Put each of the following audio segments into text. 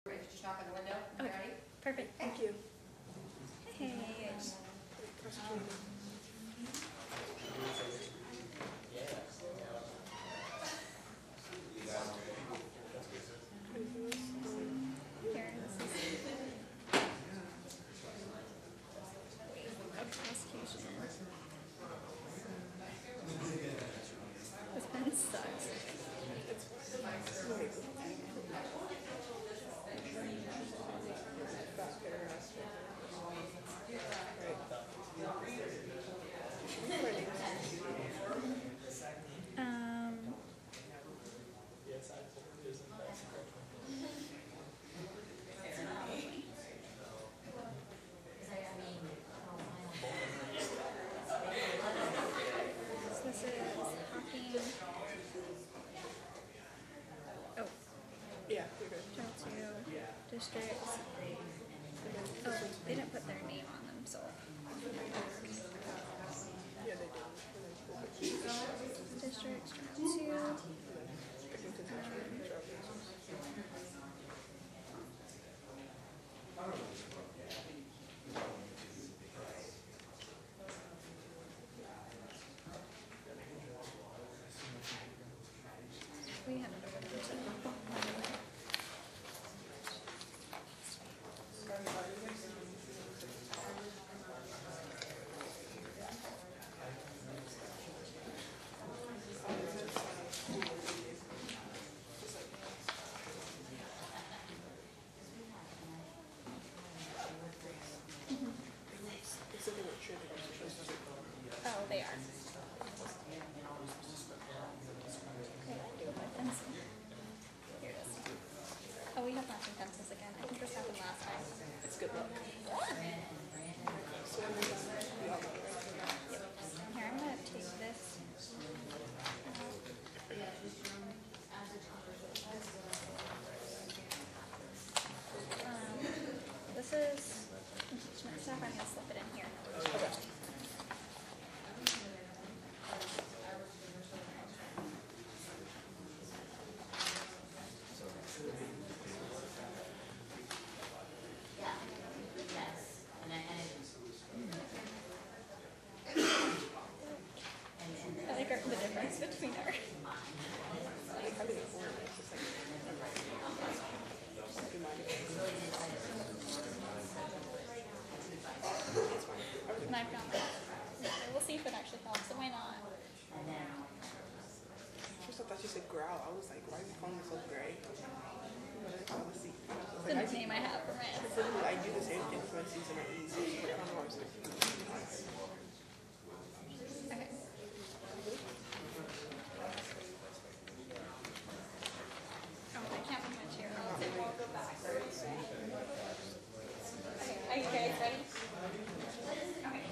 Just knock on the window. Okay. Ready? Perfect. Thank you. Hey. Here, this is prosecution. This pen sucks. So this is Hocking. Oh, Yeah, you're good. Title 2 districts. Oh, they didn't put their name on them, so. Yeah, they did. Districts, Title 2. We have it over there too. Oh, they are. Okay, I do have my pencil. Here it is. Oh, we have matching pencils again. I think this happened last time. It's good luck. Yep. Here, I'm gonna take this. This is impeachment stuff. I'm gonna slip it in here. Okay. I like the difference between our. And I found that. We'll see if it actually helps. It might not. First I thought you said growl. I was like, why are you calling yourself gray? Honestly, The nickname I have for it. literally, I do the same thing for my season at easy. But I don't know why I'm so Okay. Oh, I can't move my chair. I'll take more. Go backwards. Okay, are you guys ready? Okay.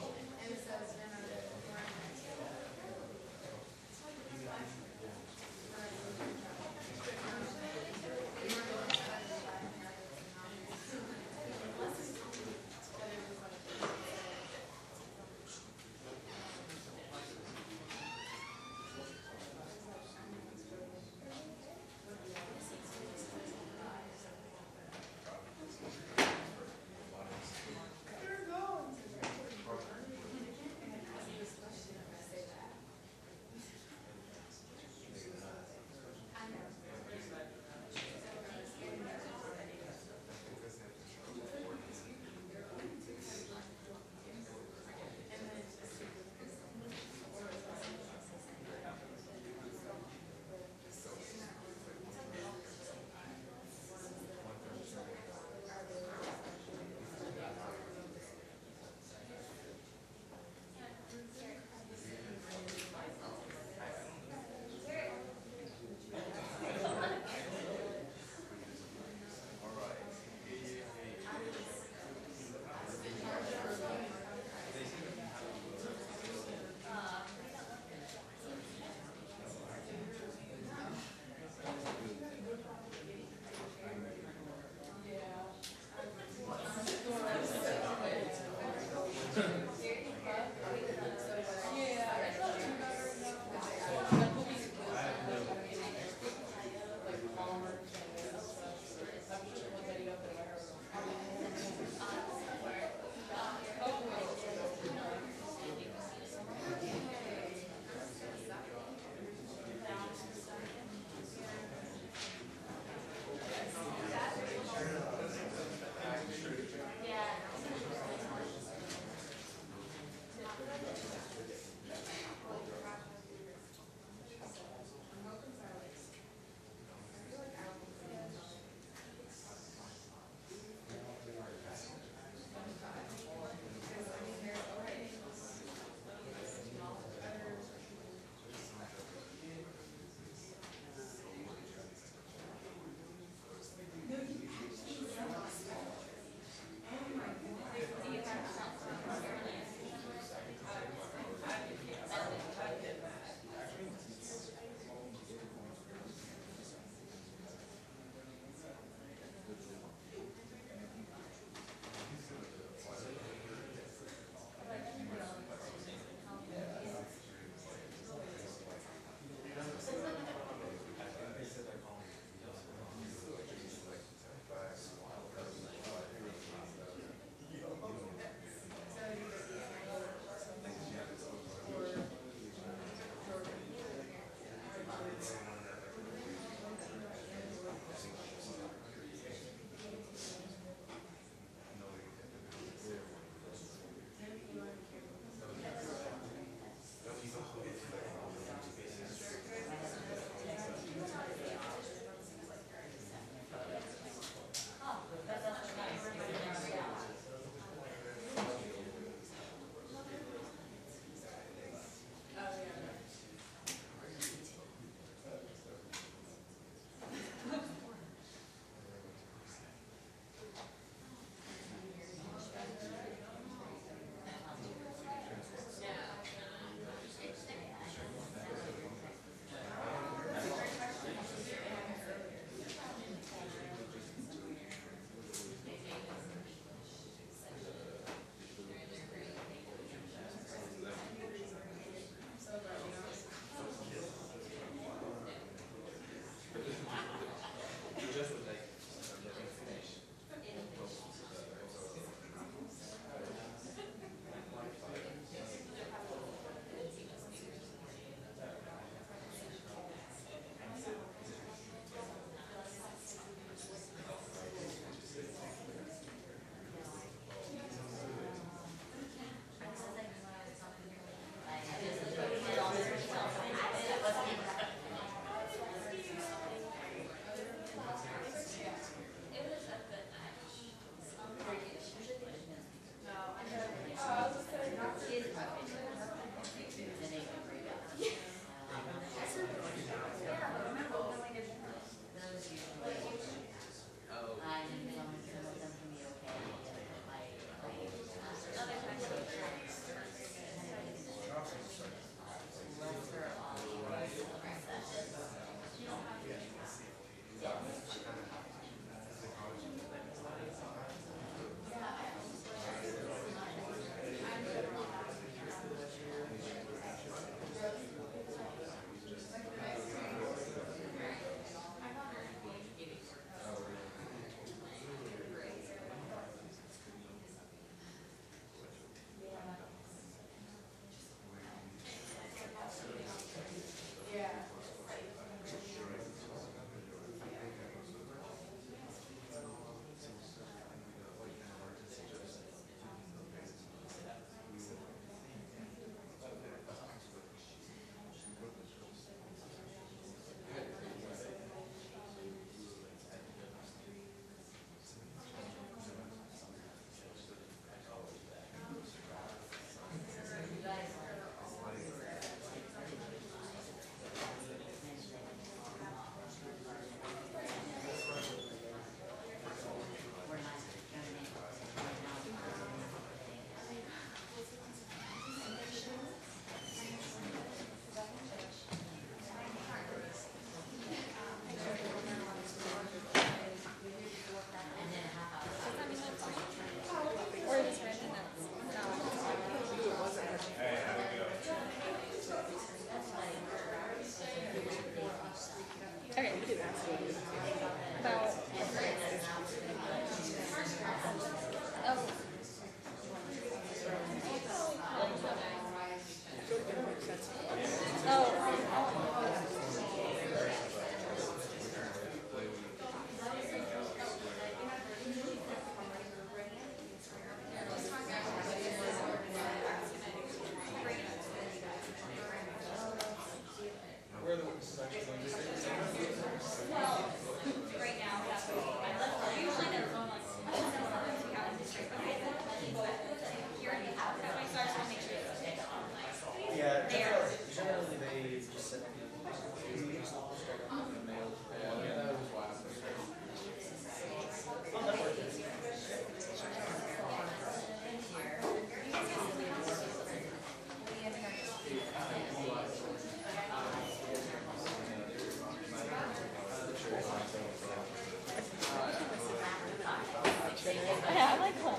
Yeah, I like clever.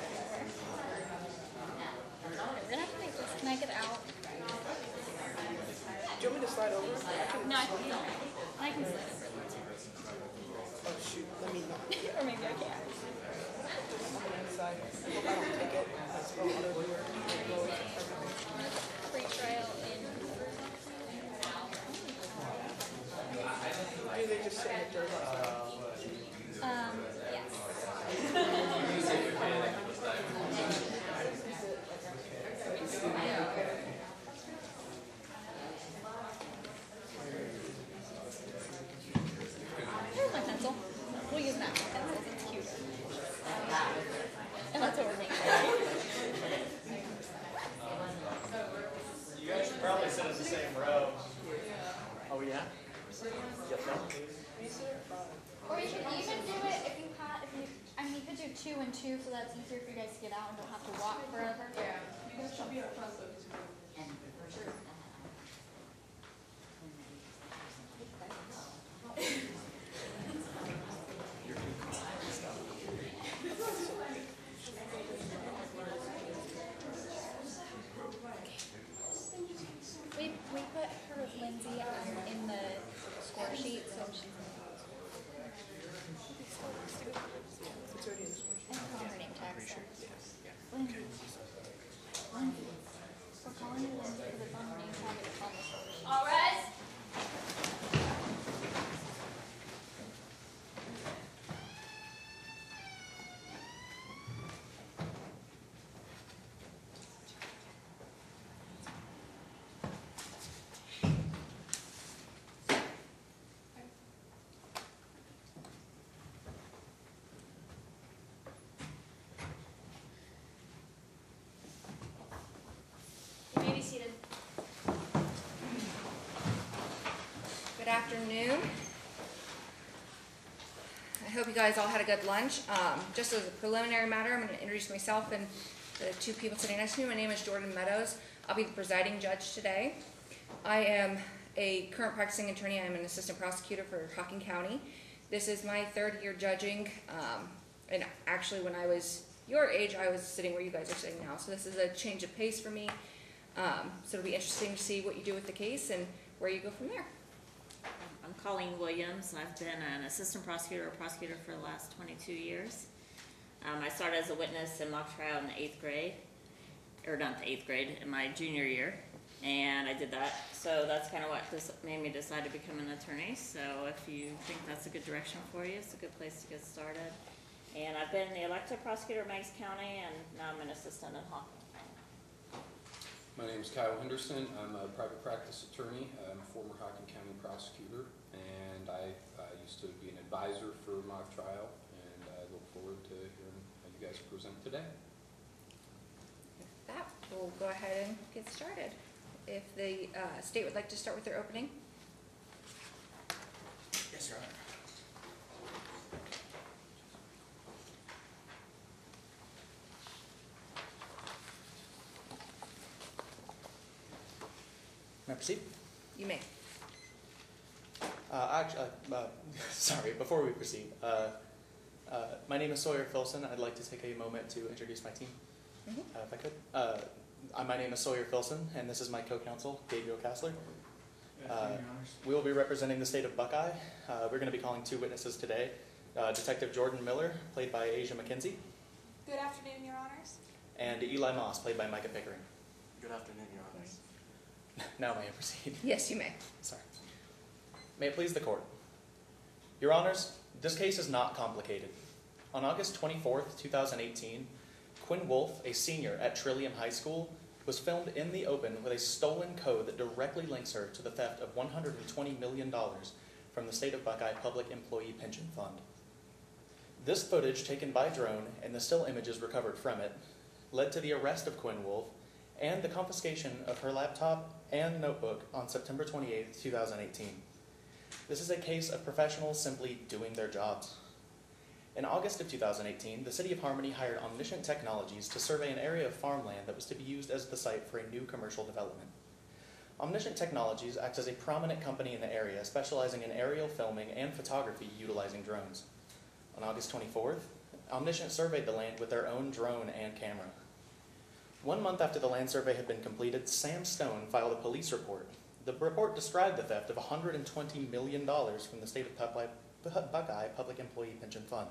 We're gonna have to make this. Can I get out? Do you want me to slide over? No, I can slide over. Oh shoot, let me know. Or maybe I can't. I'm on the inside. I hope I don't take it. That's what I'm gonna do. Free trial in. Do they just sit in the dirt outside? Yes. Here's my pencil. We'll use that pencil. It's cuter. And that's what we're making. You guys should probably sit in the same row. Oh, yeah? Yes, sir. Or you could even do it if you had, I mean, you could do 2 and 2 so that's easier for you guys to get out and don't have to walk forever. Yeah. We put her with Lindsay in the score sheet, so she's It's already in the score. I don't know her name tag. So. Lindsay. Lindsay. We're calling you Lindsay because it's on her name tag and it's on the score sheet. All right. You may be seated. Good afternoon. I hope you guys all had a good lunch. Just as a preliminary matter, I'm going to introduce myself and the 2 people sitting next to me. My name is Jordan Meadows. I'll be the presiding judge today. I am a current practicing attorney. I'm an assistant prosecutor for Hocking County. This is my 3rd year judging. And actually, when I was your age, I was sitting where you guys are sitting now. So this is a change of pace for me. So it'll be interesting to see what you do with the case and where you go from there. I'm Colleen Williams. I've been an assistant prosecutor or prosecutor for the last 22 years. I started as a witness in mock trial in the 8th grade, or not the 8th grade, in my junior year, and I did that. So that's kind of what made me decide to become an attorney. So if you think that's a good direction for you, it's a good place to get started. And I've been the elected prosecutor of Meigs County, and now I'm an assistant in Hocking. My name is Kyle Henderson. I'm a private practice attorney. I'm a former Hocking County prosecutor, and I used to be an advisor for mock trial, and I look forward to hearing how you guys present today. With that, we'll go ahead and get started. If the state would like to start with their opening. Yes, Your Honor. May I proceed? You may. Sorry, before we proceed, my name is Sawyer Filson. I'd like to take a moment to introduce my team, if I could. My name is Sawyer Filson, and this is my co-counsel, Gabriel Kassler. We will be representing the state of Buckeye. We're going to be calling 2 witnesses today. Detective Jordan Miller, played by Asia McKenzie. Good afternoon, Your Honors. And Eli Moss, played by Micah Pickering. Good afternoon, Your Honors. Now may I proceed? Yes, you may. Sorry. May it please the court. Your Honors, this case is not complicated. On August 24th, 2018, Quinn Wolf, a senior at Trillium High School, was filmed in the open with a stolen code that directly links her to the theft of $120 million from the State of Buckeye Public Employee Pension Fund. This footage, taken by drone, and the still images recovered from it, led to the arrest of Quinn Wolf and the confiscation of her laptop and notebook on September 28, 2018. This is a case of professionals simply doing their jobs. In August of 2018, the City of Harmony hired Omniscient Technologies to survey an area of farmland that was to be used as the site for a new commercial development. Omniscient Technologies acts as a prominent company in the area, specializing in aerial filming and photography utilizing drones. On August 24th, Omniscient surveyed the land with their own drone and camera. 1 month after the land survey had been completed, Sam Stone filed a police report. The report described the theft of $120 million from the state of Buckeye Public Employee Pension Fund.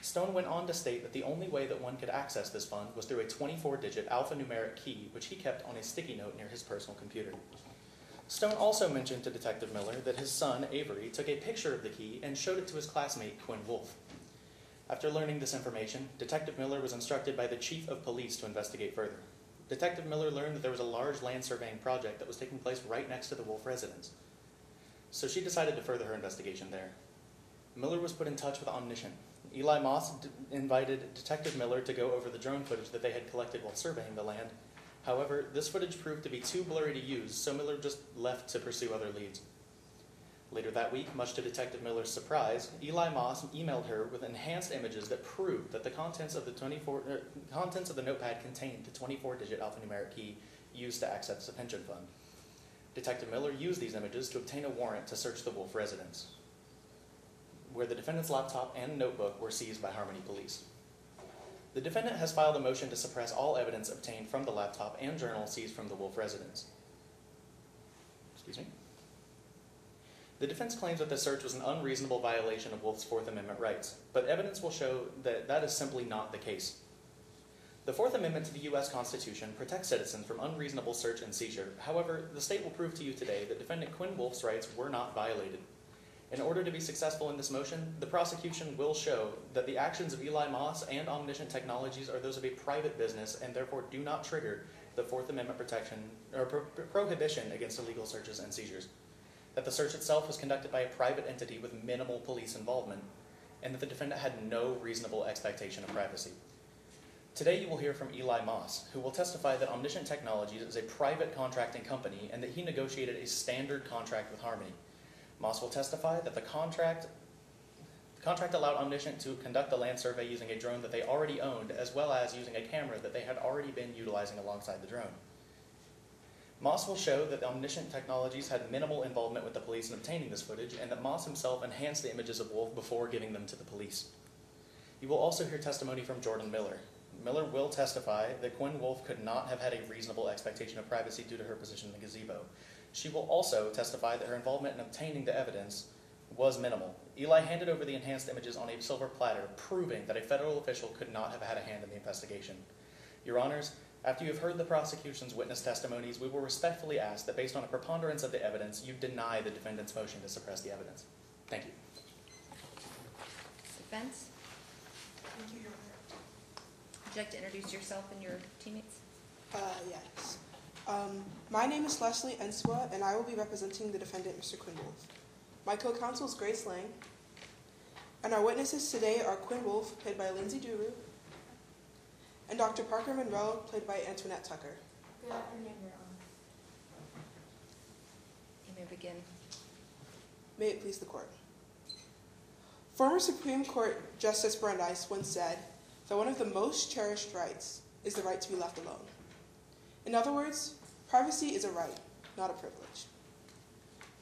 Stone went on to state that the only way that one could access this fund was through a 24-digit alphanumeric key, which he kept on a sticky note near his personal computer. Stone also mentioned to Detective Miller that his son, Avery, took a picture of the key and showed it to his classmate, Quinn Wolf. After learning this information, Detective Miller was instructed by the Chief of Police to investigate further. Detective Miller learned that there was a large land surveying project that was taking place right next to the Wolf residence. So she decided to further her investigation there. Miller was put in touch with Omniscient. Eli Moss invited Detective Miller to go over the drone footage that they had collected while surveying the land. However, this footage proved to be too blurry to use, so Miller just left to pursue other leads. Later that week, much to Detective Miller's surprise, Eli Moss emailed her with enhanced images that proved that the contents of the notepad contained the 24-digit alphanumeric key used to access the pension fund. Detective Miller used these images to obtain a warrant to search the Wolf residence, where the defendant's laptop and notebook were seized by Harmony Police. The defendant has filed a motion to suppress all evidence obtained from the laptop and journal seized from the Wolf residence. The defense claims that the search was an unreasonable violation of Wolf's Fourth Amendment rights, but evidence will show that that is simply not the case. The Fourth Amendment to the U.S. Constitution protects citizens from unreasonable search and seizure. However, the state will prove to you today that defendant Quinn Wolf's rights were not violated. In order to be successful in this motion, the prosecution will show that the actions of Eli Moss and Omniscient Technologies are those of a private business and therefore do not trigger the Fourth Amendment protection or prohibition against illegal searches and seizures. That the search itself was conducted by a private entity with minimal police involvement, and that the defendant had no reasonable expectation of privacy. Today you will hear from Eli Moss, who will testify that Omniscient Technologies is a private contracting company and that he negotiated a standard contract with Harmony. Moss will testify that the contract allowed Omniscient to conduct the land survey using a drone that they already owned, as well as using a camera that they had already been utilizing alongside the drone. Moss will show that Omniscient Technologies had minimal involvement with the police in obtaining this footage, and that Moss himself enhanced the images of Wolf before giving them to the police. You will also hear testimony from Jordan Miller. Miller will testify that Quinn Wolf could not have had a reasonable expectation of privacy due to her position in the gazebo. She will also testify that her involvement in obtaining the evidence was minimal. Eli handed over the enhanced images on a silver platter, proving that a federal official could not have had a hand in the investigation. Your Honors, after you have heard the prosecution's witness testimonies, we will respectfully ask that based on a preponderance of the evidence, you deny the defendant's motion to suppress the evidence. Thank you. Defense? Thank you, Your Honor. Would you like to introduce yourself and your teammates? Yes. My name is Leslie Enswa, and I will be representing the defendant, Mr. Quinn Wolf. My co-counsel is Grace Lang, and our witnesses today are Quinn Wolf, played by Lindsay Duru, and Dr. Parker Monroe, played by Antoinette Tucker. Good afternoon, Your Honor. You may begin. May it please the court. Former Supreme Court Justice Brandeis once said that one of the most cherished rights is the right to be left alone. In other words, privacy is a right, not a privilege.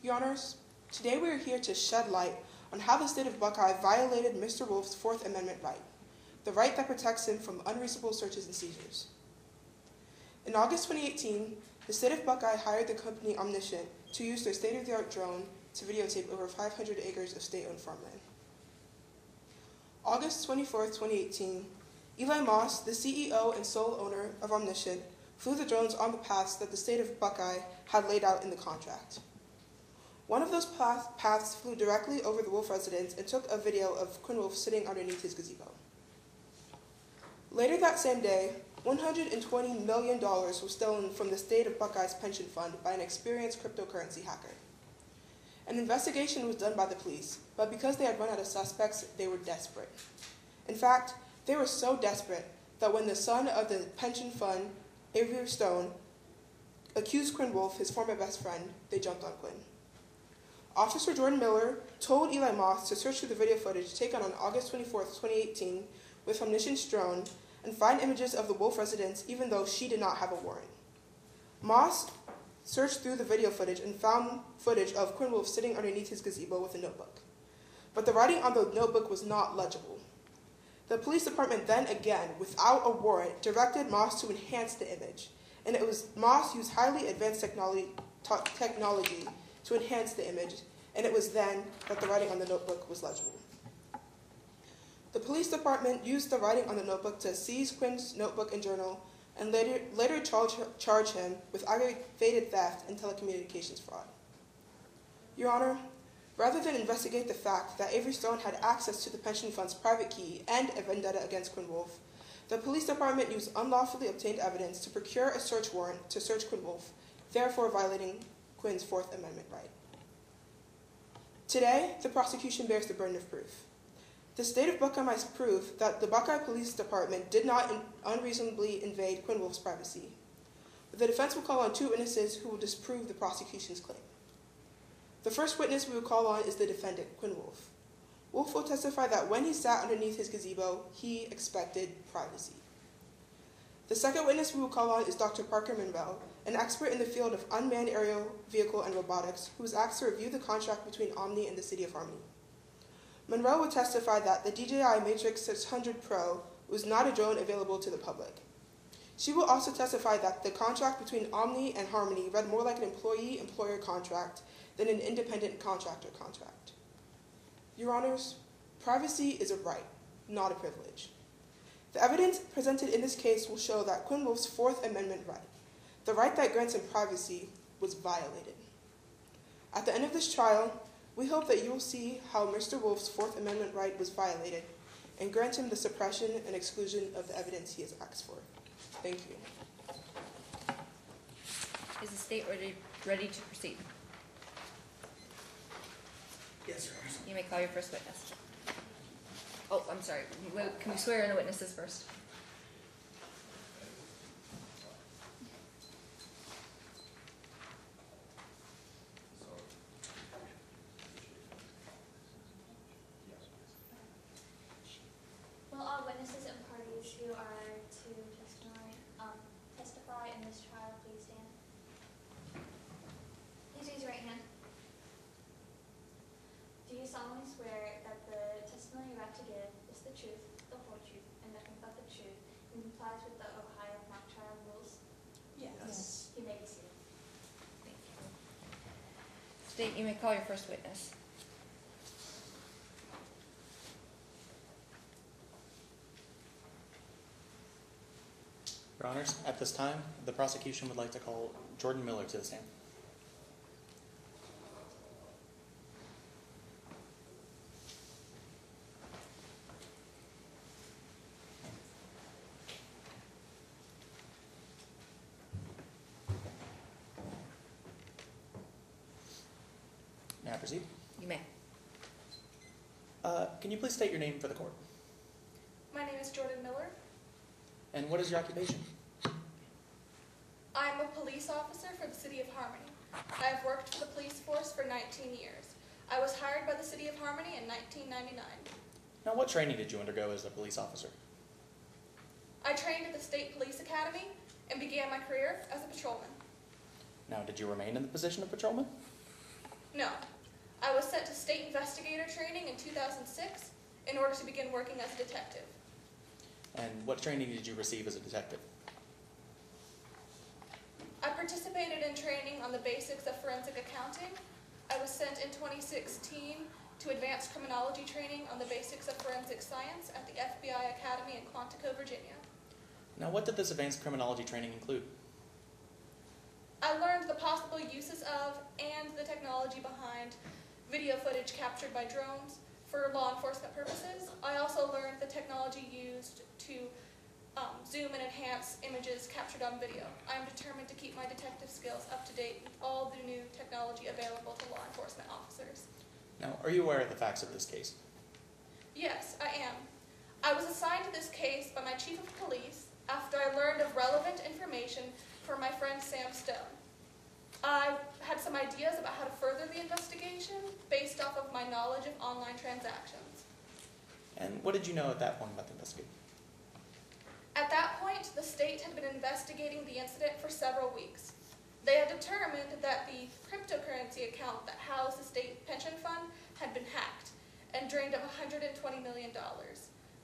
Your Honors, today we are here to shed light on how the state of Buckeye violated Mr. Wolf's Fourth Amendment right, the right that protects him from unreasonable searches and seizures. In August 2018, the state of Buckeye hired the company Omniscient to use their state-of-the-art drone to videotape over 500 acres of state-owned farmland. August 24, 2018, Eli Moss, the CEO and sole owner of Omniscient, flew the drones on the paths that the state of Buckeye had laid out in the contract. One of those paths flew directly over the Wolf residence and took a video of Quinn Wolf sitting underneath his gazebo. Later that same day, $120 million was stolen from the state of Buckeye's pension fund by an experienced cryptocurrency hacker. An investigation was done by the police, but because they had run out of suspects, they were desperate. In fact, they were so desperate that when the son of the pension fund, Avery Stone, accused Quinn Wolf, his former best friend, they jumped on Quinn. Officer Jordan Miller told Eli Moss to search through the video footage taken on August 24, 2018 with Omniscient's drone and find images of the Wolf residence even though she did not have a warrant. Moss searched through the video footage and found footage of Quinn Wolf sitting underneath his gazebo with a notebook. But the writing on the notebook was not legible. The police department then again, without a warrant, directed Moss to enhance the image, and it was Moss used highly advanced technology to enhance the image, and it was then that the writing on the notebook was legible. The police department used the writing on the notebook to seize Quinn's notebook and journal, and later charge him with aggravated theft and telecommunications fraud. Your Honor, rather than investigate the fact that Avery Stone had access to the pension fund's private key and a vendetta against Quinn Wolf, the police department used unlawfully obtained evidence to procure a search warrant to search Quinn Wolf, therefore violating Quinn's Fourth Amendment right. Today, the prosecution bears the burden of proof. The state of Buckeye must prove that the Buckeye Police Department did not unreasonably invade Quinn Wolf's privacy. The defense will call on two witnesses who will disprove the prosecution's claim. The first witness we will call on is the defendant, Quinn Wolf. Wolf will testify that when he sat underneath his gazebo, he expected privacy. The second witness we will call on is Dr. Parker Monroe, an expert in the field of unmanned aerial vehicle and robotics, who was asked to review the contract between Omni and the City of Harmony. Monroe will testify that the DJI Matrix 600 Pro was not a drone available to the public. She will also testify that the contract between Omni and Harmony read more like an employee-employer contract than an independent contractor contract. Your Honors, privacy is a right, not a privilege. The evidence presented in this case will show that Quinn Wolf's Fourth Amendment right, the right that grants him privacy, was violated. At the end of this trial, we hope that you will see how Mr. Wolf's Fourth Amendment right was violated and grant him the suppression and exclusion of the evidence he has asked for. Thank you. Is the state ready to proceed? Yes, Your Honor. You may call your first witness. Oh, I'm sorry. Can we swear in the witnesses first? Will all witnesses and parties who are to testify in this trial please stand? Please raise your right hand. Do you solemnly swear that the testimony you're about to give is the truth, the whole truth, and nothing but the truth, and complies with the Ohio mock trial rules? Yes. You may be seated. Thank you. State, you may call your first witness. Your Honors, at this time, the prosecution would like to call Jordan Miller to the stand. May I proceed? You may. Can you please state your name for the court? My name is Jordan Miller. And what is your occupation? I'm a police officer for the City of Harmony. I have worked for the police force for 19 years. I was hired by the City of Harmony in 1999. Now, what training did you undergo as a police officer? I trained at the State Police Academy and began my career as a patrolman. Now, did you remain in the position of patrolman? No, I was sent to state investigator training in 2006 in order to begin working as a detective. And what training did you receive as a detective? I participated in training on the basics of forensic accounting. I was sent in 2016 to advanced criminology training on the basics of forensic science at the FBI Academy in Quantico, Virginia. Now, what did this advanced criminology training include? I learned the possible uses of and the technology behind video footage captured by drones for law enforcement purposes. I also learned the technology used to zoom and enhance images captured on video. I am determined to keep my detective skills up to date with all the new technology available to law enforcement officers. Now, are you aware of the facts of this case? Yes, I am. I was assigned to this case by my chief of police after I learned of relevant information from my friend Sam Stone. I had some ideas about how to further the investigation based off of my knowledge of online transactions. And what did you know at that point about the investigation? At that point, the state had been investigating the incident for several weeks. They had determined that the cryptocurrency account that housed the state pension fund had been hacked and drained of $120 million.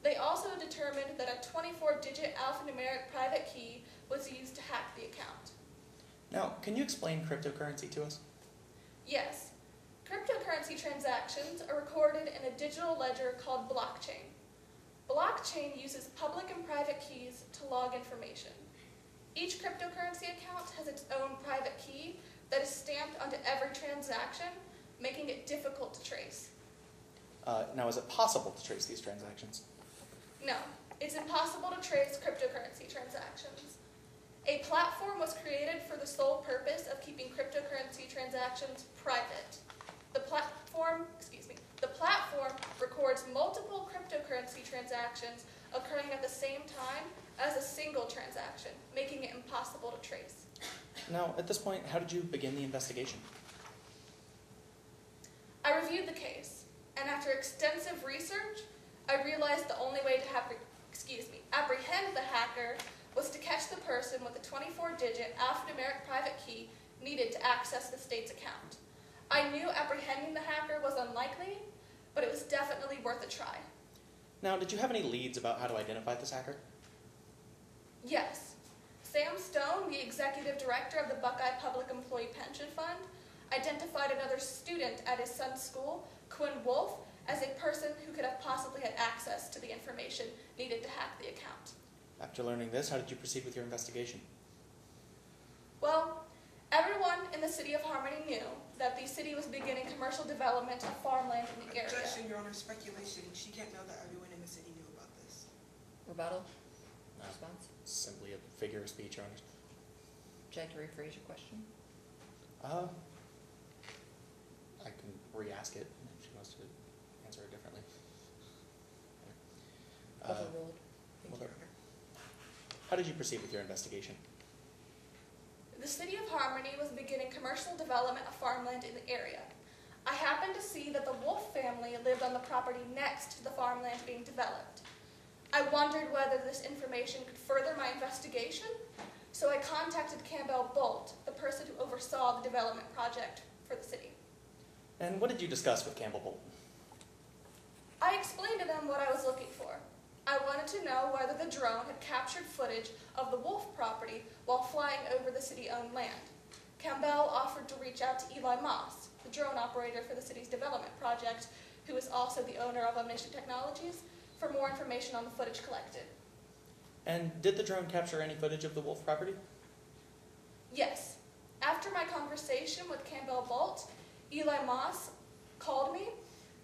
They also determined that a 24-digit alphanumeric private key was used to hack the account. Now, can you explain cryptocurrency to us? Yes, cryptocurrency transactions are recorded in a digital ledger called blockchain. Blockchain uses public and private keys to log information. Each cryptocurrency account has its own private key that is stamped onto every transaction, making it difficult to trace. Now, is it possible to trace these transactions? No, it's impossible to trace cryptocurrency transactions. A platform was created for the sole purpose of keeping cryptocurrency transactions private. The platform records multiple cryptocurrency transactions occurring at the same time as a single transaction, making it impossible to trace. Now, at this point, how did you begin the investigation? I reviewed the case, and after extensive research, I realized the only way to apprehend the hacker was to catch the person with the 24-digit alphanumeric private key needed to access the state's account. I knew apprehending the hacker was unlikely, but it was definitely worth a try. Now, did you have any leads about how to identify this hacker? Yes. Sam Stone, the executive director of the Buckeye Public Employee Pension Fund, identified another student at his son's school, Quinn Wolf, as a person who could have possibly had access to the information needed to hack the account. After learning this, how did you proceed with your investigation? Well, everyone in the city of Harmony knew that the city was beginning commercial development of farmland in the area. Objection, Your Honor, speculation. She can't know that everyone in the city knew about this. Rebuttal? No. Response? Simply a figure of speech, Your Honor. Would you like to rephrase your question? I can re-ask it if she wants to answer it differently. Overruled. Thank you, well, Your Honor. How did you proceed with your investigation? The city of Harmony was beginning commercial development of farmland in the area. I happened to see that the Wolf family lived on the property next to the farmland being developed. I wondered whether this information could further my investigation, so I contacted Campbell Bolt, the person who oversaw the development project for the city. And what did you discuss with Campbell Bolt? I explained to them what I was looking for. I wanted to know whether the drone had captured footage of the Wolf property while flying over the city-owned land. Campbell offered to reach out to Eli Moss, the drone operator for the city's development project, who is also the owner of Omniscient Technologies, for more information on the footage collected. And did the drone capture any footage of the Wolf property? Yes. After my conversation with Campbell Bolt, Eli Moss called me.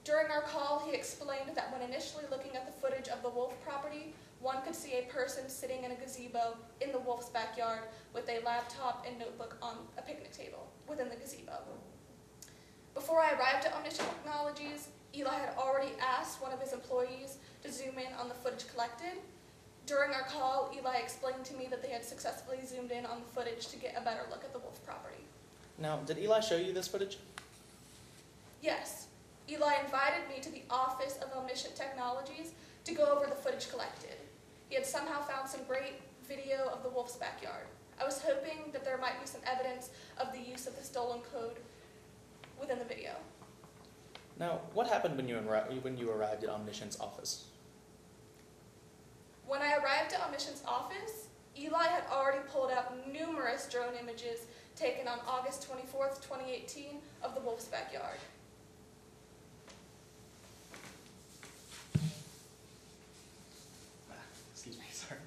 During our call, he explained that when initially looking at the footage of the Wolf property, one could see a person sitting in a gazebo in the Wolf's backyard with a laptop and notebook on a picnic table within the gazebo. Before I arrived at Omniscient Technologies, Eli had already asked one of his employees to zoom in on the footage collected. During our call, Eli explained to me that they had successfully zoomed in on the footage to get a better look at the Wolf property. Now, did Eli show you this footage? Yes. Eli invited me to the office of Omniscient Technologies to go over the footage collected. He had somehow found some great video of the Wolf's backyard. I was hoping that there might be some evidence of the use of the stolen code within the video. Now, what happened when you arrived at Omniscient's office? When I arrived at Omniscient's office, Eli had already pulled out numerous drone images taken on August 24th, 2018 of the Wolf's backyard. Excuse me, sorry.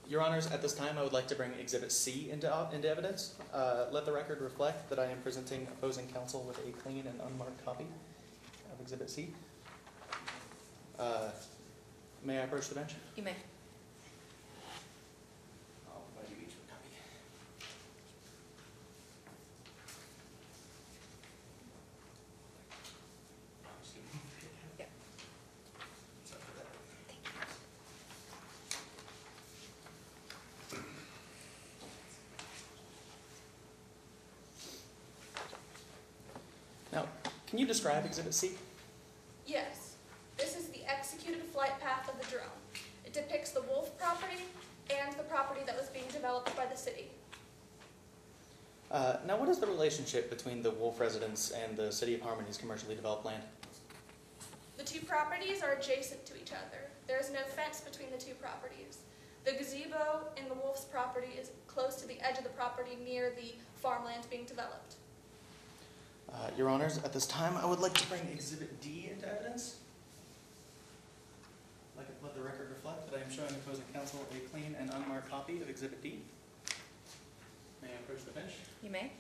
Your Honors, at this time I would like to bring Exhibit C into evidence. Let the record reflect that I am presenting opposing counsel with a clean and unmarked copy of Exhibit C. May I approach the bench? You may. I'll provide you each with a copy. Yep. Sorry for that. Now, can you describe Exhibit C? Yes, this is the executed flight path of the drone. It depicts the Wolf property and the property that was being developed by the city. Now, what is the relationship between the Wolf residence and the City of Harmony's commercially developed land? The The two properties are adjacent to each other. There is no fence between the two properties. The gazebo in the Wolf's property is close to the edge of the property near the farmland being developed. Your Honors, at this time, I would like to bring Exhibit D into evidence. I'd like to let the record reflect that I am showing opposing counsel a clean and unmarked copy of Exhibit D. May I approach the bench? You may.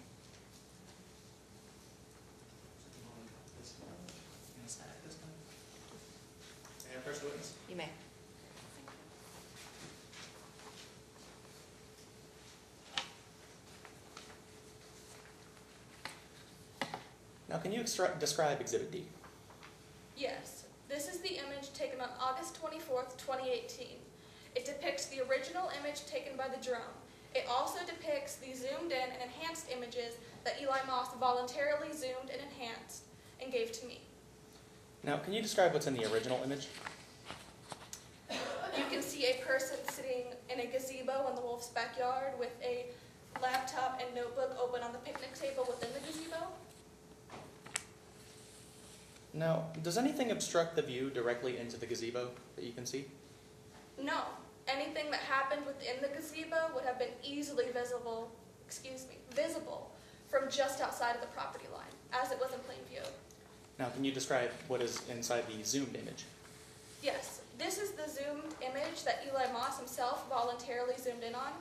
May I approach the witness? You may. Now, can you describe Exhibit D? Yes, this is the image taken on August 24th, 2018. It depicts the original image taken by the drone. It also depicts the zoomed in and enhanced images that Eli Moss voluntarily zoomed and enhanced and gave to me. Now, can you describe what's in the original image? You can see a person sitting in a gazebo in the Wolf's backyard with a laptop and notebook open on the picnic table within the gazebo. Now, does anything obstruct the view directly into the gazebo that you can see? No, anything that happened within the gazebo would have been easily visible from just outside of the property line, as it was in plain view. Now, can you describe what is inside the zoomed image? Yes, this is the zoomed image that Eli Moss himself voluntarily zoomed in on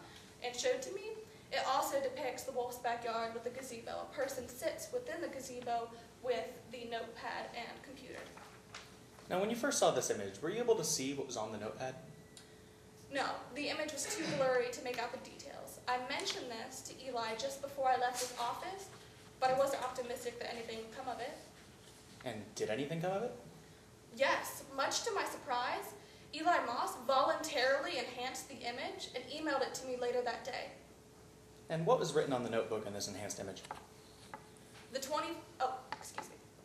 and showed to me. It also depicts the Wolf's backyard with the gazebo. A person sits within the gazebo with the notepad and computer. Now, when you first saw this image, were you able to see what was on the notepad? No, the image was too blurry to make out the details. I mentioned this to Eli just before I left his office, but I wasn't optimistic that anything would come of it. And did anything come of it? Yes, much to my surprise, Eli Moss voluntarily enhanced the image and emailed it to me later that day. And what was written on the notebook in this enhanced image?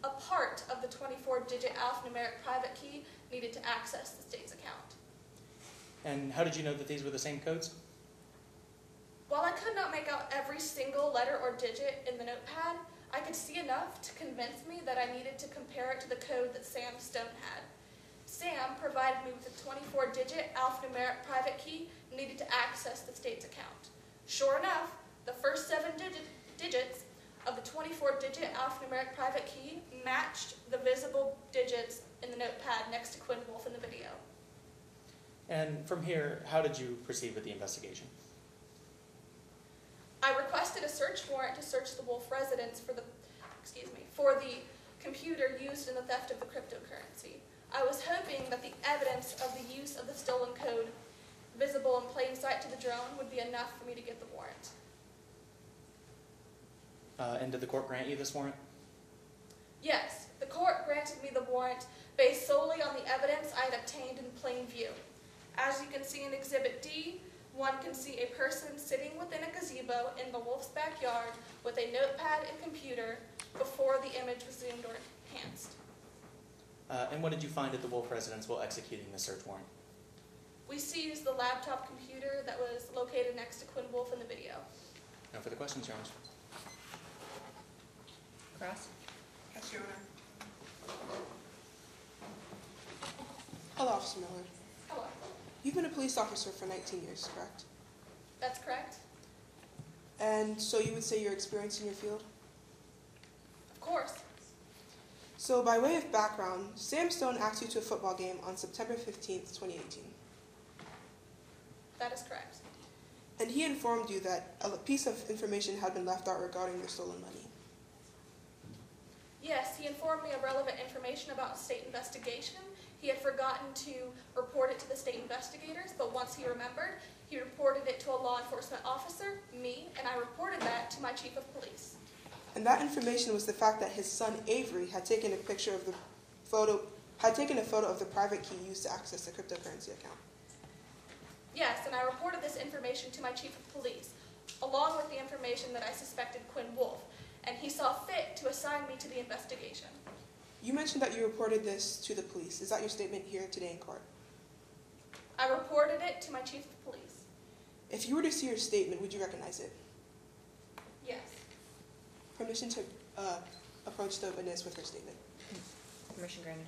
A part of the 24-digit alphanumeric private key needed to access the state's account. And how did you know that these were the same codes? While I could not make out every single letter or digit in the notepad, I could see enough to convince me that I needed to compare it to the code that Sam Stone had. Sam provided me with a 24-digit alphanumeric private key needed to access the state's account. Sure enough, the first 7 digits of the 24-digit alphanumeric private key matched the visible digits in the notepad next to Quinn Wolf in the video. And from here, how did you proceed with the investigation? I requested a search warrant to search the Wolf residence for the computer used in the theft of the cryptocurrency. I was hoping that the evidence of the use of the stolen code visible in plain sight to the drone would be enough for me to get the warrant. And did the court grant you this warrant? Yes, the court granted me the warrant based solely on the evidence I had obtained in plain view. As you can see in Exhibit D, one can see a person sitting within a gazebo in the Wolf's backyard with a notepad and computer before the image was zoomed or enhanced. And what did you find at the Wolf residence while executing the search warrant? We seized the laptop computer that was located next to Quinn Wolf in the video. No further questions, Your Honor. Cross? Yes, Your Honor. Hello, Officer Miller. Hello. You've been a police officer for 19 years, correct? That's correct. And so you would say you're experienced in your field? Of course. So by way of background, Sam Stone asked you to a football game on September 15th, 2018. That is correct. And he informed you that a piece of information had been left out regarding your stolen money. Yes, he informed me of relevant information about state investigation. He had forgotten to report it to the state investigators, but once he remembered, he reported it to a law enforcement officer, me, and I reported that to my chief of police. And that information was the fact that his son Avery had taken a photo of the private key used to access the cryptocurrency account. Yes, and I reported this information to my chief of police, along with the information that I suspected Quinn Wolf, and he saw fit to assign me to the investigation. You mentioned that you reported this to the police. Is that your statement here today in court? I reported it to my chief of police. If you were to see your statement, would you recognize it? Yes. Permission to approach the witness with her statement. Permission granted.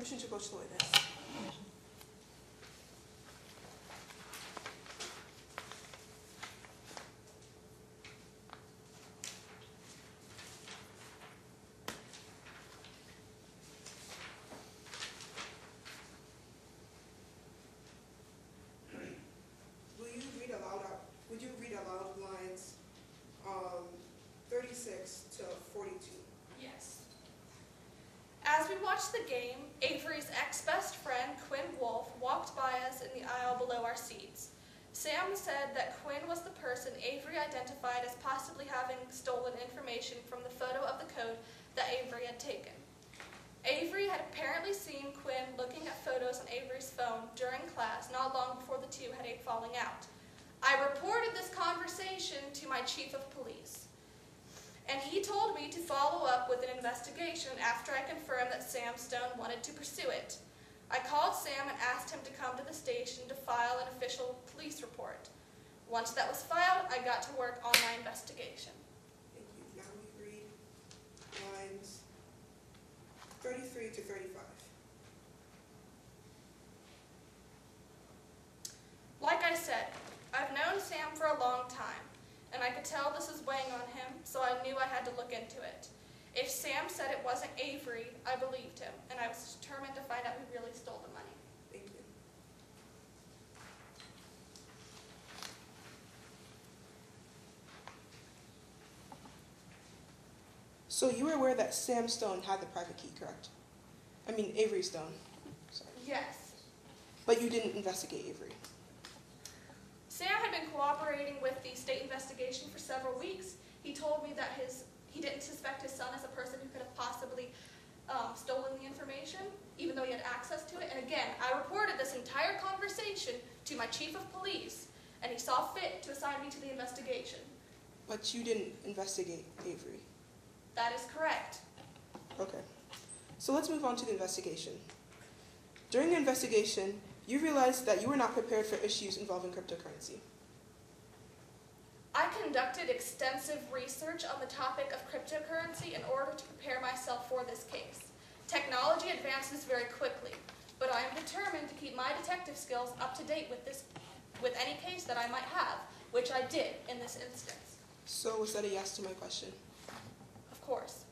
Permission to coach the witness. Would you read aloud lines 36 to 42? Yes. As we watched the game, Avery's ex-best friend, Quinn Wolf, walked by us in the aisle below our seats. Sam said that Quinn was the person Avery identified as possibly having stolen information from the photo of the code that Avery had taken. Avery had apparently seen Quinn looking at photos on Avery's phone during class not long before the two had a falling out. I reported this conversation to my chief of police, and he told me to follow up with an investigation after I confirmed that Sam Stone wanted to pursue it. I called Sam and asked him to come to the station to file an official police report. Once that was filed, I got to work on my investigation. Thank you. Now we read lines 33 to 35. Like I said, I've known Sam for a long time, and I could tell this was weighing on him, so I knew I had to look into it. If Sam said it wasn't Avery, I believed him, and I was determined to find out who really stole the money. Thank you. So you were aware that Sam Stone had the private key, correct? I mean, Avery Stone. Sorry. Yes. But you didn't investigate Avery. Sam had been cooperating with the state investigation for several weeks. He told me that he didn't suspect his son as a person who could have possibly stolen the information, even though he had access to it. And again, I reported this entire conversation to my chief of police, and he saw fit to assign me to the investigation. But you didn't investigate Avery. That is correct. Okay. So let's move on to the investigation. During the investigation, you realized that you were not prepared for issues involving cryptocurrency. I conducted extensive research on the topic of cryptocurrency in order to prepare myself for this case. Technology advances very quickly, but I am determined to keep my detective skills up to date with any case that I might have, which I did in this instance. So was that a yes to my question? Of course.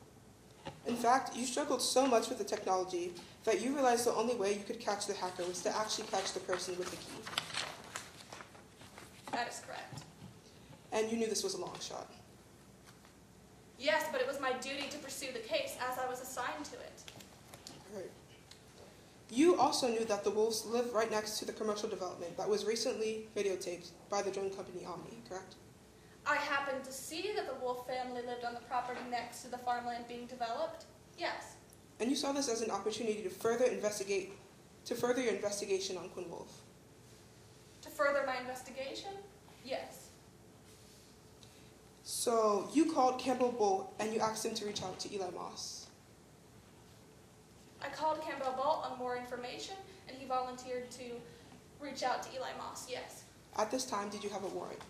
In fact, you struggled so much with the technology that you realized the only way you could catch the hacker was to actually catch the person with the key. That is correct. And you knew this was a long shot. Yes, but it was my duty to pursue the case as I was assigned to it. Right. You also knew that the Wolves live right next to the commercial development that was recently videotaped by the drone company Omni, correct? I happened to see that the Wolf family lived on the property next to the farmland being developed. Yes. And you saw this as an opportunity to further your investigation on Quinn Wolf. To further my investigation? Yes. So you called Campbell Bolt and you asked him to reach out to Eli Moss. I called Campbell Bolt on more information, and he volunteered to reach out to Eli Moss, yes. At this time, did you have a warrant?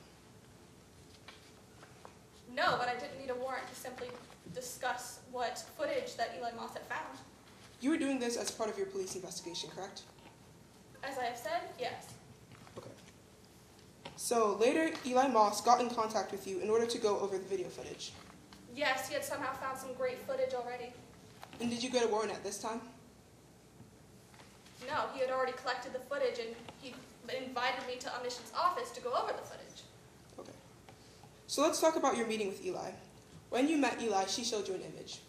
No, but I didn't need a warrant to simply discuss what footage that Eli Moss had found. You were doing this as part of your police investigation, correct? As I have said, yes. Okay. So later, Eli Moss got in contact with you in order to go over the video footage. Yes, he had somehow found some great footage already. And did you get a warrant at this time? No, he had already collected the footage, and he invited me to Omniscient's office to go over the footage. Okay. So let's talk about your meeting with Eli. When you met Eli, she showed you an image.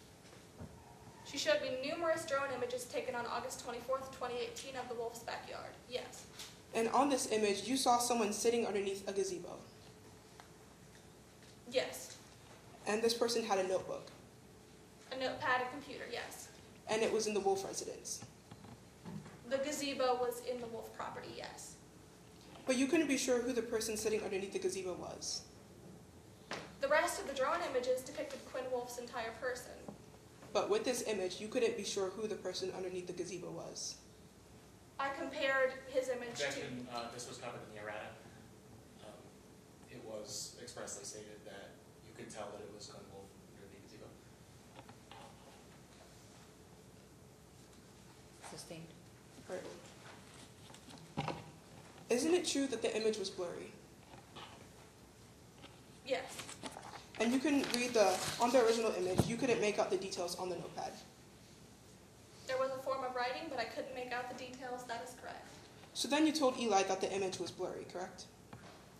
She showed me numerous drone images taken on August 24th, 2018 of the Wolf's backyard. Yes. And on this image, you saw someone sitting underneath a gazebo. Yes. And this person had a notebook. A notepad and computer, yes. And it was in the Wolf residence. The gazebo was in the Wolf property, yes. But you couldn't be sure who the person sitting underneath the gazebo was. The rest of the drone images depicted Quinn Wolf's entire person. But with this image, you couldn't be sure who the person underneath the gazebo was. I compared his image Objection, this was covered in the errata. It was expressly stated that you could tell that it was Quinn Wolf under the gazebo. So sustained. Right. Isn't it true that the image was blurry? Yes. And you couldn't read on the original image, you couldn't make out the details on the notepad. There was a form of writing, but I couldn't make out the details. That is correct. So then you told Eli that the image was blurry, correct?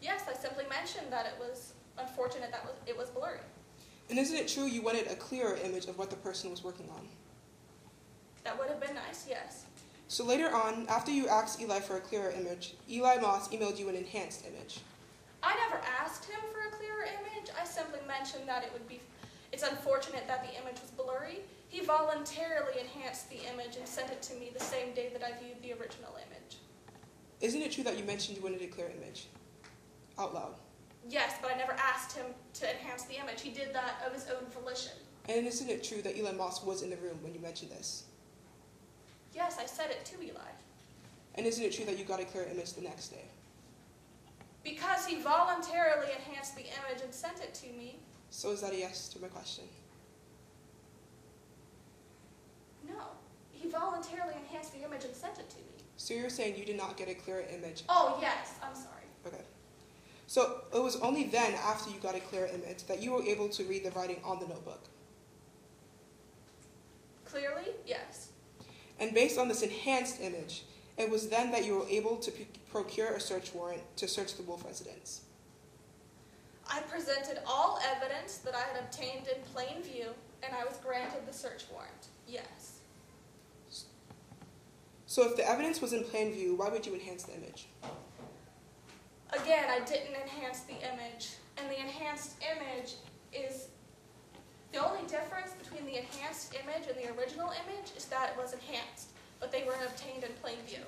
Yes, I simply mentioned that it was unfortunate that it was blurry. And isn't it true you wanted a clearer image of what the person was working on? That would have been nice, yes. So later on, after you asked Eli for a clearer image, Eli Moss emailed you an enhanced image. I never asked him for a clearer image. I simply mentioned that it's unfortunate that the image was blurry. He voluntarily enhanced the image and sent it to me the same day that I viewed the original image. Isn't it true that you mentioned you wanted a clear image? Out loud. Yes, but I never asked him to enhance the image. He did that of his own volition. And isn't it true that Eli Moss was in the room when you mentioned this? Yes, I said it to Eli. And isn't it true that you got a clear image the next day? Because he voluntarily enhanced the image and sent it to me. So is that a yes to my question? No. He voluntarily enhanced the image and sent it to me. So you're saying you did not get a clear image? Oh, yes. I'm sorry. Okay. So it was only then, after you got a clear image, that you were able to read the writing on the notebook? Clearly, yes. And based on this enhanced image, it was then that you were able to procure a search warrant to search the Wolf residence? I presented all evidence that I had obtained in plain view, and I was granted the search warrant. Yes. So if the evidence was in plain view, why would you enhance the image? Again, I didn't enhance the image, and the enhanced image is the only difference between the enhanced image and the original image is that it was enhanced, but they were obtained in plain view.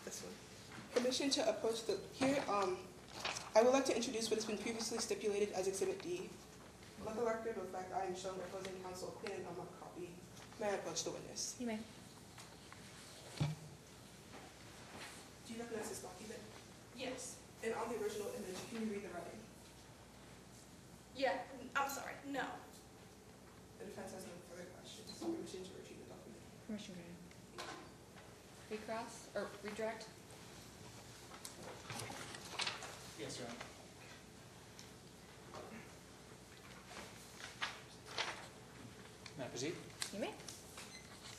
This one. Permission to approach the here. I would like to introduce what has been previously stipulated as Exhibit D. Let the record reflect I am shown by opposing counsel clean and unmarked copy. May I approach the witness? You may. Do you recognize this document? Yes. And on the original image, can you read the writing? Yeah, I'm sorry, no. The defense has no further questions. Permission to retrieve the document. Permission granted. Recross or redirect? Yes, Your Honor. May I proceed? You may.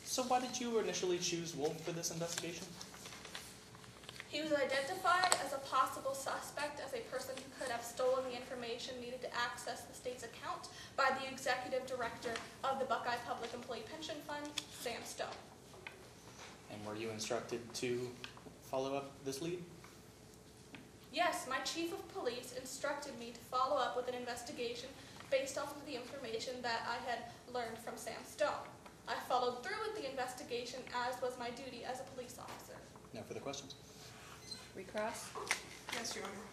So why did you initially choose Wolf for this investigation? He was identified as a possible suspect as a person who could have stolen the information needed to access the state's account by the executive director of the Buckeye Public Employee Pension Fund, Sam Stone. And were you instructed to follow up this lead? Yes, my chief of police instructed me to follow up with an investigation based off of the information that I had learned from Sam Stone. I followed through with the investigation as was my duty as a police officer. No further questions. Recross? Yes, Your Honor.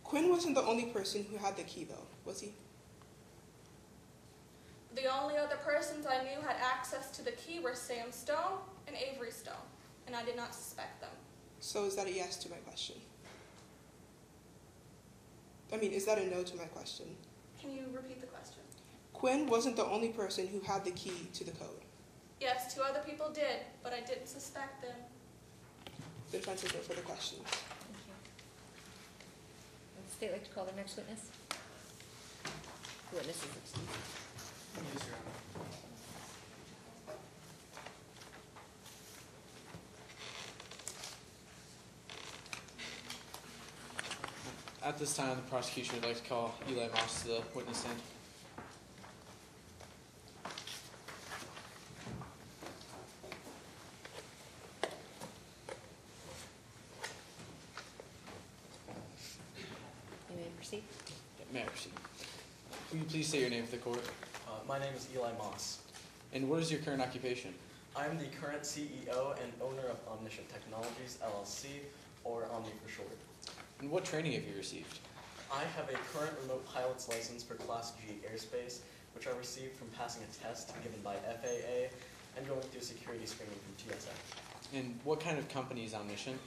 Quinn wasn't the only person who had the key, though, was he? The only other persons I knew had access to the key were Sam Stone and Avery Stone, and I did not suspect them. So is that a yes to my question? I mean, is that a no to my question? Can you repeat the question? Quinn wasn't the only person who had the key to the code. Yes, 2 other people did, but I didn't suspect them. The defense has no further questions. Thank you. Would the state like to call their next witness? The witness is excused. Yes, Your Honor. At this time, the prosecution would like to call Eli Moss to the witness stand. You may proceed. May I proceed? Will you please say your name for the court? My name is Eli Moss. And what is your current occupation? I'm the current CEO and owner of Omniscient Technologies, LLC, or Omni for short. And what training have you received? I have a current remote pilot's license for Class G airspace, which I received from passing a test given by FAA and going through security screening from TSA. And what kind of company is Omniscient?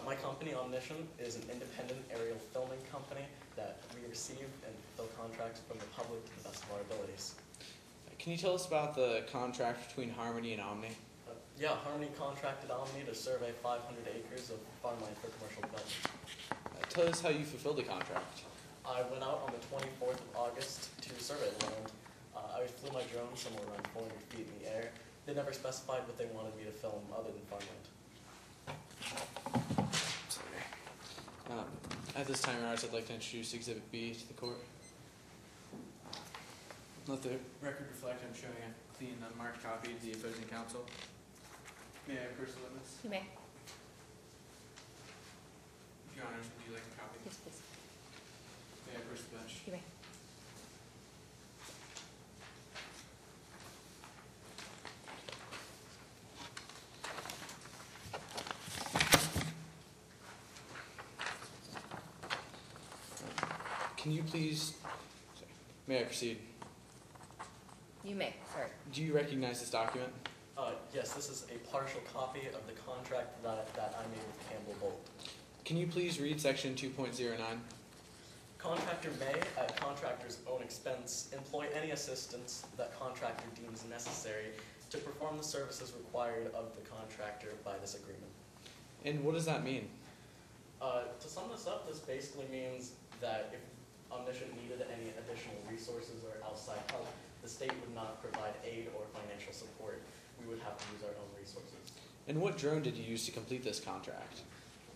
My company, Omniscient, is an independent aerial filming company that we receive and fulfill contracts from the public to the best of our abilities. Can you tell us about the contract between Harmony and Omni? Yeah, Harmony contracted Omni to survey 500 acres of farmland for commercial development. Tell us how you fulfilled the contract. I went out on the 24th of August to survey the land. I flew my drone somewhere around 400 feet in the air. They never specified what they wanted me to film other than farmland. At this time, Your Honors, I'd like to introduce Exhibit B to the court. Let the record reflect I'm showing a clean, unmarked copy to the opposing counsel. May I approach the witness? You may. Your Honors, would you like a copy? Yes, please. May I approach the bench? You may. Can you please, may I proceed? You may, sorry. Do you recognize this document? Yes, this is a partial copy of the contract that I made with Campbell Bolt. Can you please read section 2.09? Contractor may, at contractor's own expense, employ any assistance that contractor deems necessary to perform the services required of the contractor by this agreement. And what does that mean? To sum this up, this basically means that if Omniscient needed any additional resources or outside help, the state would not provide aid or financial support. We would have to use our own resources. And what drone did you use to complete this contract?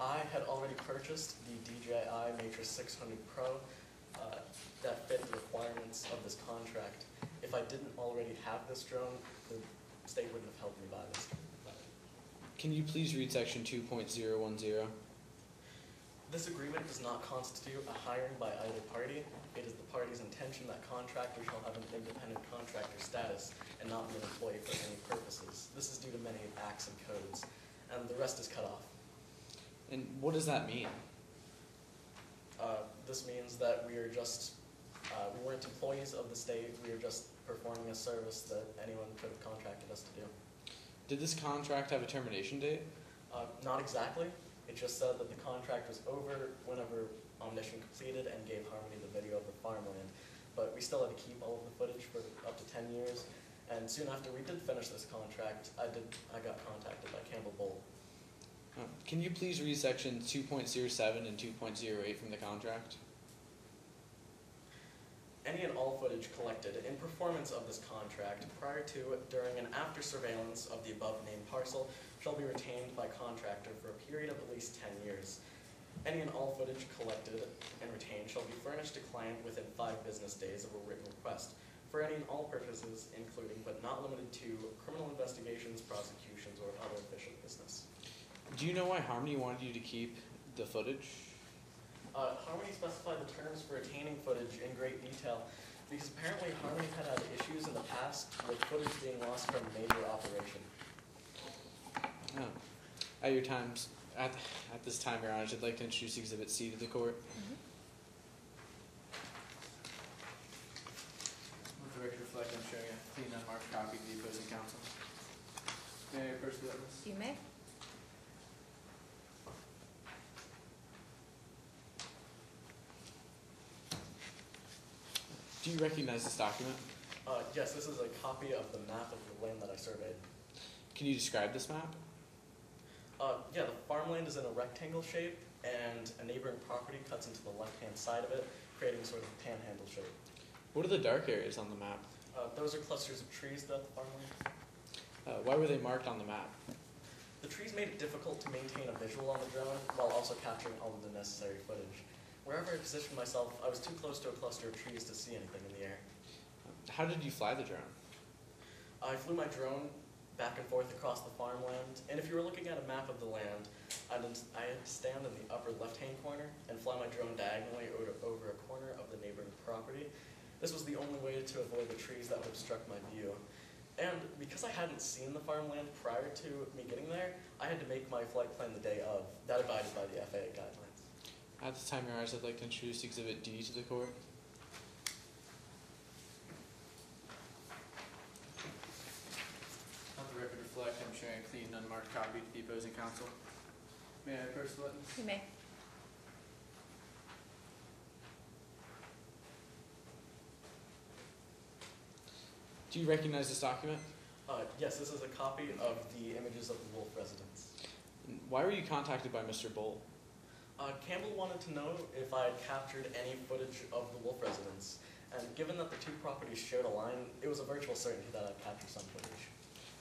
I had already purchased the DJI Matrix 600 Pro that fit the requirements of this contract. If I didn't already have this drone, the state wouldn't have helped me buy this. Can you please read section 2.010? This agreement does not constitute a hiring by either party. It is the party's intention that contractor shall have an independent contractor status and not be an employee for any purposes. This is due to many acts and codes, and the rest is cut off. And what does that mean? This means that we are just, we weren't employees of the state, we are just performing a service that anyone could have contracted us to do. Did this contract have a termination date? Not exactly. It just said that the contract was over whenever Omniscient completed and gave Harmony the video of the farmland. But we still had to keep all of the footage for up to 10 years. And soon after we did finish this contract, I got contacted by Campbell Bolt. Can you please read sections 2.07 and 2.08 from the contract? Any and all footage collected in performance of this contract prior to, during, and after surveillance of the above named parcel shall be retained by contractor for a period of at least 10 years. Any and all footage collected and retained shall be furnished to client within 5 business days of a written request for any and all purposes, including but not limited to criminal investigations, prosecutions, or other official business. Do you know why Harmony wanted you to keep the footage? Harmony specified the terms for retaining footage in great detail because apparently Harmony had issues in the past with footage being lost from a major operation. At this time, Your Honors, I'd like to introduce Exhibit C to the court. Let the record reflect I'm showing a clean, unmarked copy to the opposing counsel. May I approach the witness? You may. Do you recognize this document? Yes, this is a copy of the map of the land that I surveyed. Can you describe this map? Yeah, the farmland is in a rectangle shape, and a neighboring property cuts into the left-hand side of it, creating sort of a panhandle shape. What are the dark areas on the map? Those are clusters of trees throughout the farmland. Why were they marked on the map? The trees made it difficult to maintain a visual on the drone while also capturing all of the necessary footage. Wherever I positioned myself, I was too close to a cluster of trees to see anything in the air. How did you fly the drone? I flew my drone back and forth across the farmland, and if you were looking at a map of the land, I had to stand in the upper left-hand corner and fly my drone diagonally over a corner of the neighboring property. This was the only way to avoid the trees that would obstruct my view. And because I hadn't seen the farmland prior to me getting there, I had to make my flight plan the day of. That abided by the FAA guidelines. At this time, Your Honors, I'd like to introduce Exhibit D to the court. opposing counsel. May I approach the witness? You may. Do you recognize this document? Yes, this is a copy of the images of the Wolf residence. Why were you contacted by Mr. Bull? Campbell wanted to know if I had captured any footage of the Wolf residence, and given that the two properties shared a line, it was a virtual certainty that I'd capture some footage.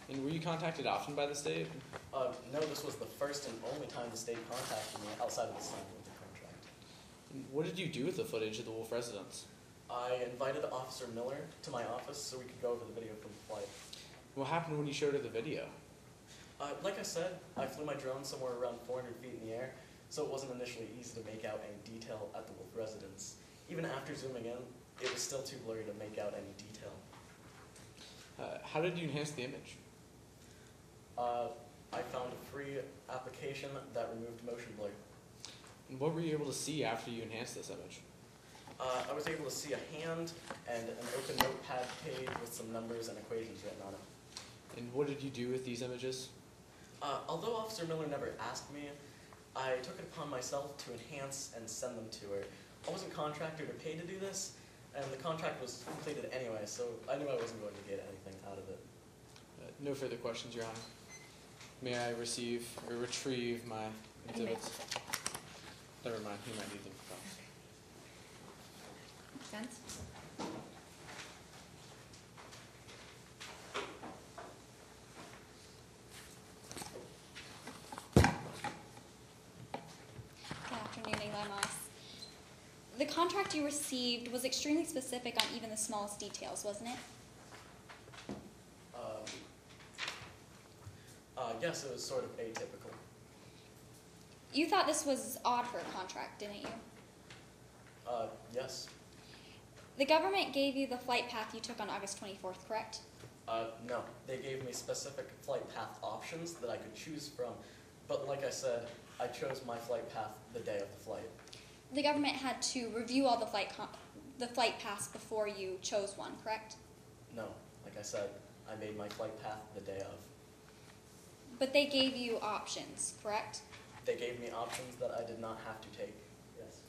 And were you contacted often by the state? No, this was the first and only time the state contacted me outside of the signing of the contract. And what did you do with the footage of the Wolf residence? I invited Officer Miller to my office so we could go over the video from the flight. What happened when you showed her the video? Like I said, I flew my drone somewhere around 400 feet in the air, so it wasn't initially easy to make out any detail at the Wolf residence. Even after zooming in, it was still too blurry to make out any detail. How did you enhance the image? I found a free application that removed motion blur. And what were you able to see after you enhanced this image? I was able to see a hand and an open notepad page with some numbers and equations written on it. And what did you do with these images? Although Officer Miller never asked me, I took it upon myself to enhance and send them to her. I wasn't contracted or paid to do this, and the contract was completed anyway, so I knew I wasn't going to get anything out of it. No further questions, Your Honor. May I receive or retrieve my exhibits? Never mind, he might need them. Makes sense. Good afternoon, Eli Moss. The contract you received was extremely specific on even the smallest details, wasn't it? Yes, it was sort of atypical. You thought this was odd for a contract, didn't you? Yes. The government gave you the flight path you took on August 24th, correct? No. They gave me specific flight path options that I could choose from, but like I said, I chose my flight path the day of the flight. The government had to review all the flight paths before you chose one, correct? No. Like I said, I made my flight path the day of. But they gave you options, correct? They gave me options that I did not have to take. Yes.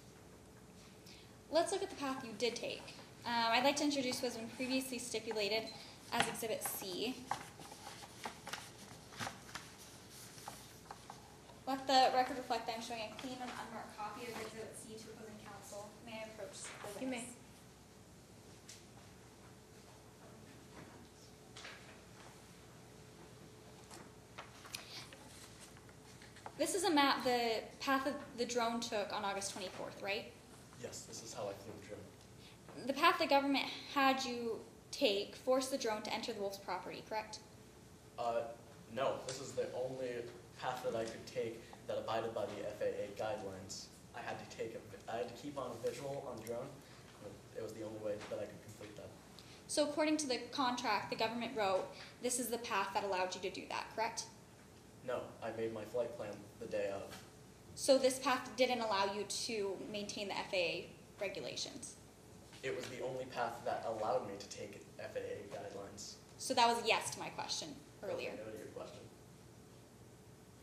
Let's look at the path you did take. I'd like to introduce what has been previously stipulated as Exhibit C. Let the record reflect that I'm showing a clean and unmarked copy of Exhibit C to opposing counsel. May I approach the witness? You may. This is a map, the path of the drone took on August 24th, right? Yes, this is how I flew the drone. The path the government had you take forced the drone to enter the Wolf's property, correct? No, this is the only path that I could take that abided by the FAA guidelines. I had to keep on a visual on the drone. It was the only way that I could complete that. So according to the contract the government wrote, this is the path that allowed you to do that, correct? No, I made my flight plan the day of. So this path didn't allow you to maintain the FAA regulations? It was the only path that allowed me to take FAA guidelines. So that was a yes to my question earlier. Okay, no to your question.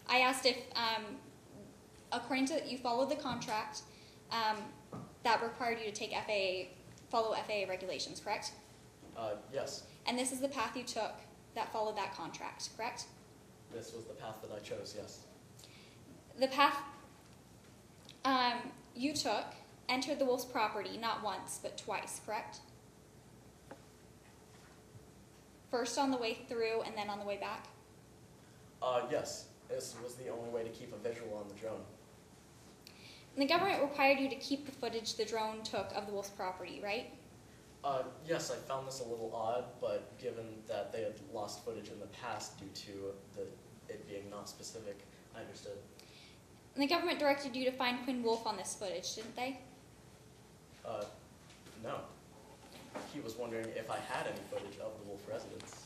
I asked if, according to, you followed the contract that required you to take follow FAA regulations, correct? Yes, And this is the path you took that followed that contract, correct? this was the path that I chose, yes. The path you took entered the Wolf's property not once, but twice, correct? First on the way through and then on the way back? Yes, this was the only way to keep a visual on the drone. And the government required you to keep the footage the drone took of the Wolf's property, right? Yes, I found this a little odd, but given that they had lost footage in the past due to it being not specific, I understood. And the government directed you to find Quinn Wolf on this footage, didn't they? No. He was wondering if I had any footage of the Wolf residence.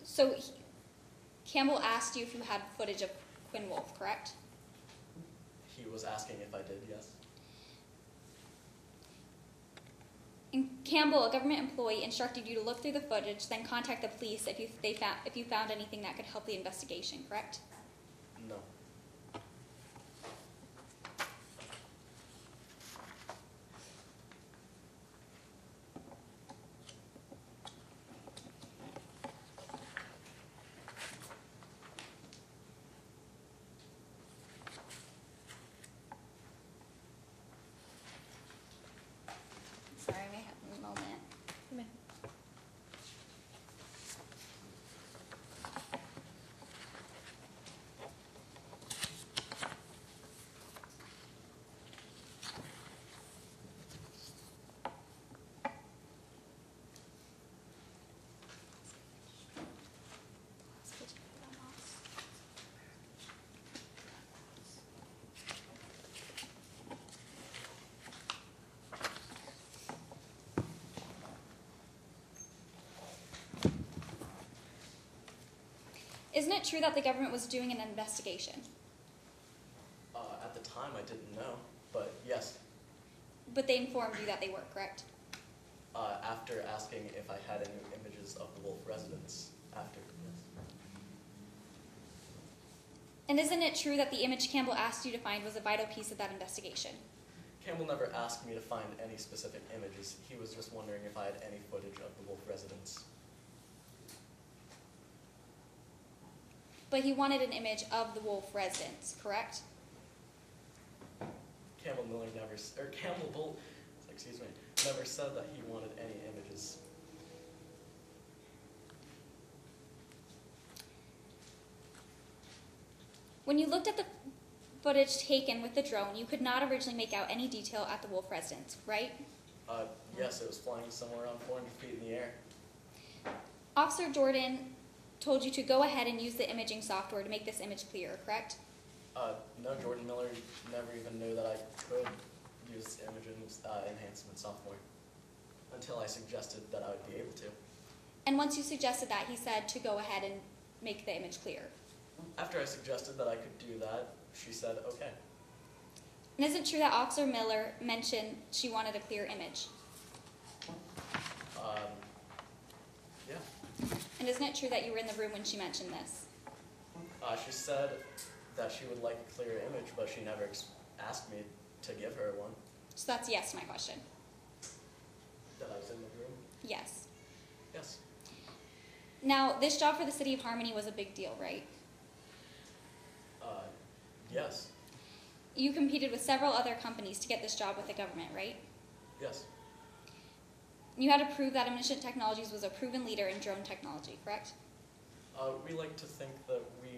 So Campbell asked you if you had footage of Quinn Wolf, correct? He was asking if I did, yes. And Campbell, a government employee, instructed you to look through the footage, then contact the police if you found anything that could help the investigation, correct? No. Sorry, I may have a moment. Isn't it true that the government was doing an investigation? At the time, I didn't know, but yes. But they informed you that they were, correct? After asking if I had any images of the Wolf residence. After, yes. And isn't it true that the image Campbell asked you to find was a vital piece of that investigation? Campbell never asked me to find any specific images. He was just wondering if I had any footage of the Wolf residence. But he wanted an image of the Wolf residence, correct? Campbell Bull, excuse me, never said that he wanted any images. When you looked at the footage taken with the drone, you could not originally make out any detail at the Wolf residence, right? Yes, it was flying somewhere around 400 feet in the air. Officer Jordan told you to go ahead and use the imaging software to make this image clearer, correct? No, Jordan Miller never even knew that I could use imaging enhancement software until I suggested that I would be able to. And once you suggested that, he said to go ahead and make the image clearer. After I suggested that I could do that, she said, okay. And is it true that Officer Miller mentioned she wanted a clear image? Yeah. And isn't it true that you were in the room when she mentioned this? She said that she would like a clear image, but she never asked me to give her one. So that's yes to my question. That I was in the room? Yes. Yes. Now, this job for the City of Harmony was a big deal, right? Yes. You competed with several other companies to get this job with the government, right? Yes. You had to prove that Omniscient Technologies was a proven leader in drone technology, correct? We like to think that we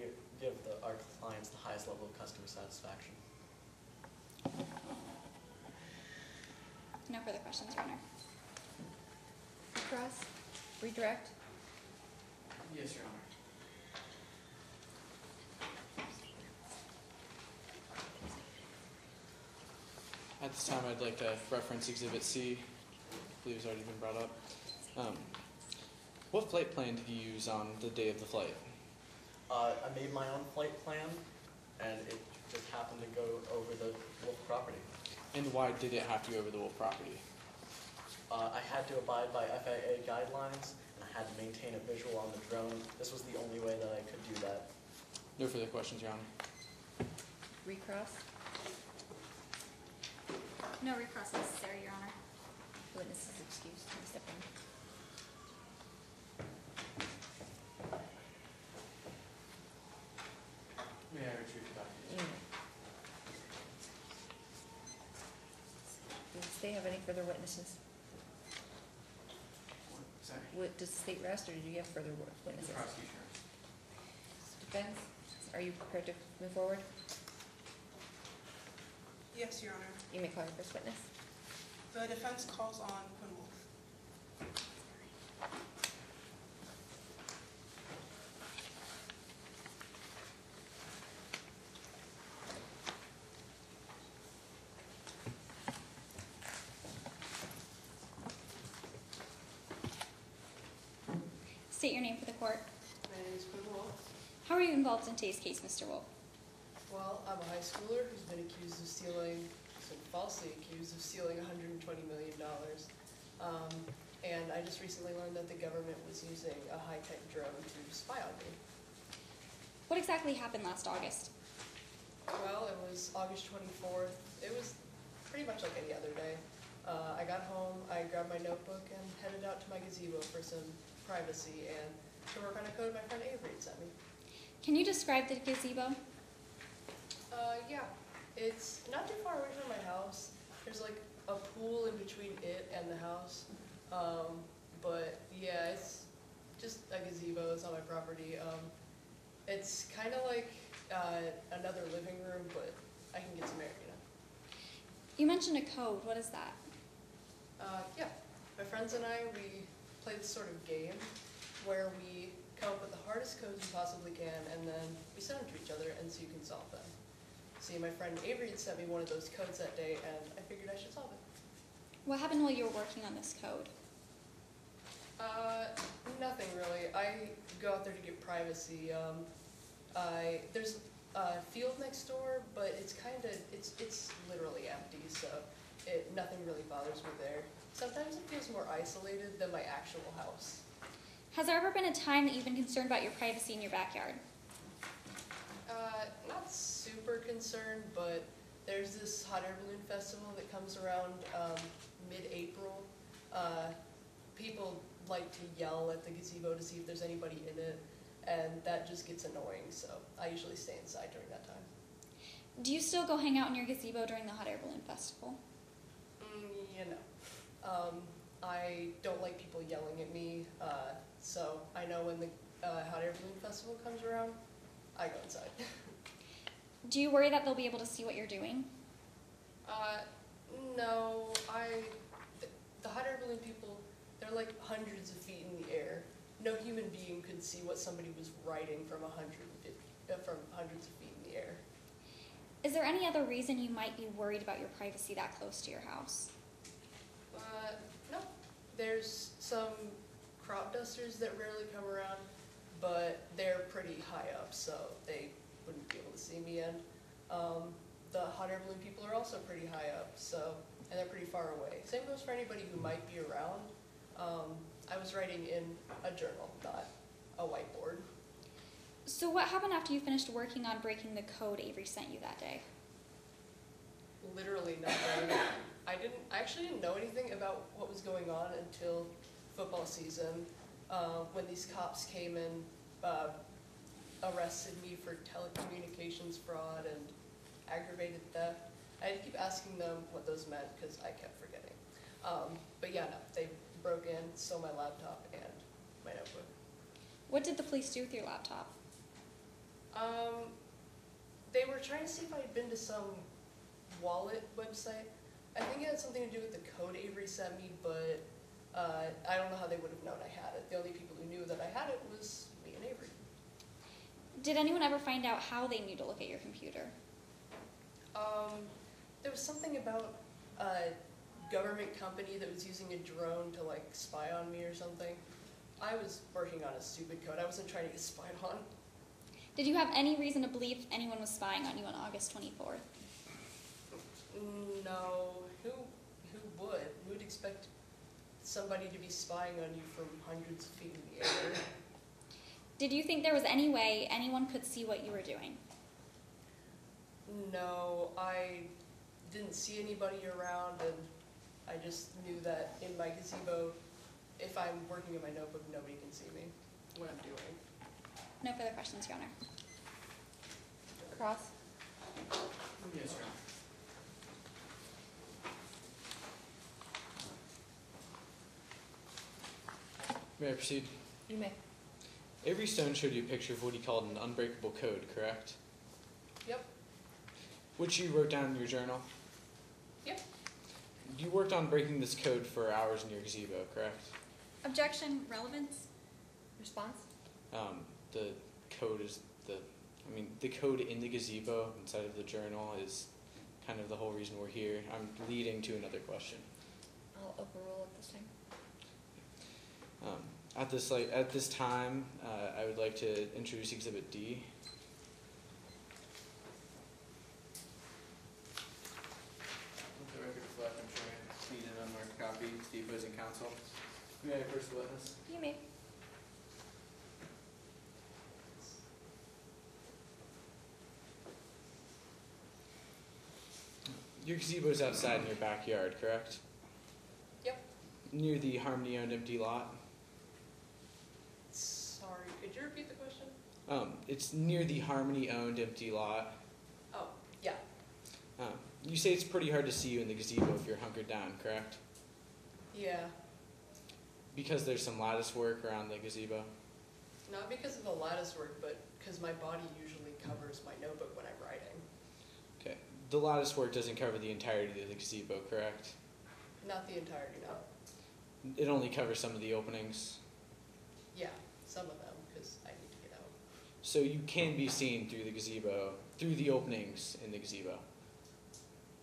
give our clients the highest level of customer satisfaction. No further questions, Your Honor. Cross, redirect. Yes, Your Honor. At this time, I'd like to reference Exhibit C. I believe it's already been brought up. What flight plan did you use on the day of the flight? I made my own flight plan, and it just happened to go over the Wolf property. And why did it have to go over the Wolf property? I had to abide by FAA guidelines, and I had to maintain a visual on the drone. This was the only way that I could do that. No further questions, Your Honor. Recross. No recross necessary, Your Honor. Witness is excused. Step in. May I retrieve the document? Does the state have any further witnesses? Sorry. Does the state rest, or do you have further The witnesses? prosecution. Defense, are you prepared to move forward? Yes, Your Honor. You may call your first witness. The defense calls on Quinn Wolf. State your name for the court. My name is Quinn Wolf. How How are you involved in today's case, Mr. Wolf? Well, I'm a high schooler who's been falsely accused of stealing $120 million. And I just recently learned that the government was using a high-tech drone to spy on me. What exactly happened last August? Well, it was August 24th. It was pretty much like any other day. I got home, I grabbed my notebook, and headed out to my gazebo for some privacy and to work on a code my friend Avery had sent me. Can you describe the gazebo? Yeah. It's not too far away from my house. There's like a pool in between it and the house. But yeah, it's just a gazebo. It's on my property. It's kind of like another living room, but I can get some air, you know. You mentioned a code. What is that? Yeah. My friends and I, we play this sort of game where we come up with the hardest codes we possibly can, and then we send them to each other and see who can solve them. See, my friend Avery had sent me one of those codes that day, and I figured I should solve it. What happened while you were working on this code? Nothing really. I go out there to get privacy. There's a field next door, but it's literally empty, so nothing really bothers me there. Sometimes it feels more isolated than my actual house. Has there ever been a time that you've been concerned about your privacy in your backyard? Not super concerned, but there's this hot air balloon festival that comes around mid-April. People like to yell at the gazebo to see if there's anybody in it, and that just gets annoying, so I usually stay inside during that time. Do you still go hang out in your gazebo during the hot air balloon festival? You know. I don't like people yelling at me, so I know when the hot air balloon festival comes around, I go inside. Do you worry that they'll be able to see what you're doing? No, the hot air balloon people, they're like hundreds of feet in the air. No human being could see what somebody was writing from hundreds of feet in the air. Is there any other reason you might be worried about your privacy that close to your house? No. There's some crop dusters that rarely come around, but they're pretty high up, so they wouldn't be able to see me. And the hot air balloon people are also pretty high up, and they're pretty far away. Same goes for anybody who might be around. I was writing in a journal, not a whiteboard. So what happened after you finished working on breaking the code Avery sent you that day? Literally nothing. I actually didn't know anything about what was going on until football season, when these cops came and arrested me for telecommunications fraud and aggravated theft. I had to keep asking them what those meant because I kept forgetting. But yeah, no, they broke in, stole my laptop and my notebook. What did the police do with your laptop? They were trying to see if I had been to some wallet website. I think it had something to do with the code Avery sent me, but I don't know how they would have known I had it. The only people who knew that I had it was me and Avery. Did anyone ever find out how they knew to look at your computer? There was something about a government company that was using a drone to like spy on me or something. I was working on a stupid code. I wasn't trying to get spied on. Did you have any reason to believe anyone was spying on you on August 24th? No. Who would? Who would expect somebody to be spying on you from hundreds of feet in the air? Did you think there was any way anyone could see what you were doing? No, I didn't see anybody around, and I just knew that in my gazebo, if I'm working in my notebook, nobody can see me, what I'm doing. No further questions, Your Honor. Cross? Yes, Your Honor. May I proceed? You may. Avery Stone showed you a picture of what he called an unbreakable code, correct? Yep. Which you wrote down in your journal? Yep. You worked on breaking this code for hours in your gazebo, correct? Objection, relevance? Response? The code is the code in the gazebo inside of the journal is kind of the whole reason we're here. I'm leading to another question. I'll overrule at this time. At this time, I would like to introduce Exhibit D. Let the record reflect, I'm showing a clean and unmarked copy to the opposing counsel. May I first witness? You may. Your gazebo is outside in your backyard, correct? Yep. Near the Harmony-owned empty lot. Sorry, could you repeat the question? It's near the Harmony-owned empty lot. Oh, yeah. You say it's pretty hard to see you in the gazebo if you're hunkered down, correct? Yeah. Because there's some lattice work around the gazebo. Not because of the lattice work, but because my body usually covers my notebook when I'm writing. Okay. The lattice work doesn't cover the entirety of the gazebo, correct? Not the entirety, no. It only covers some of the openings. Yeah, some of them, because I need to get out. So you can be seen through the gazebo, through the openings in the gazebo.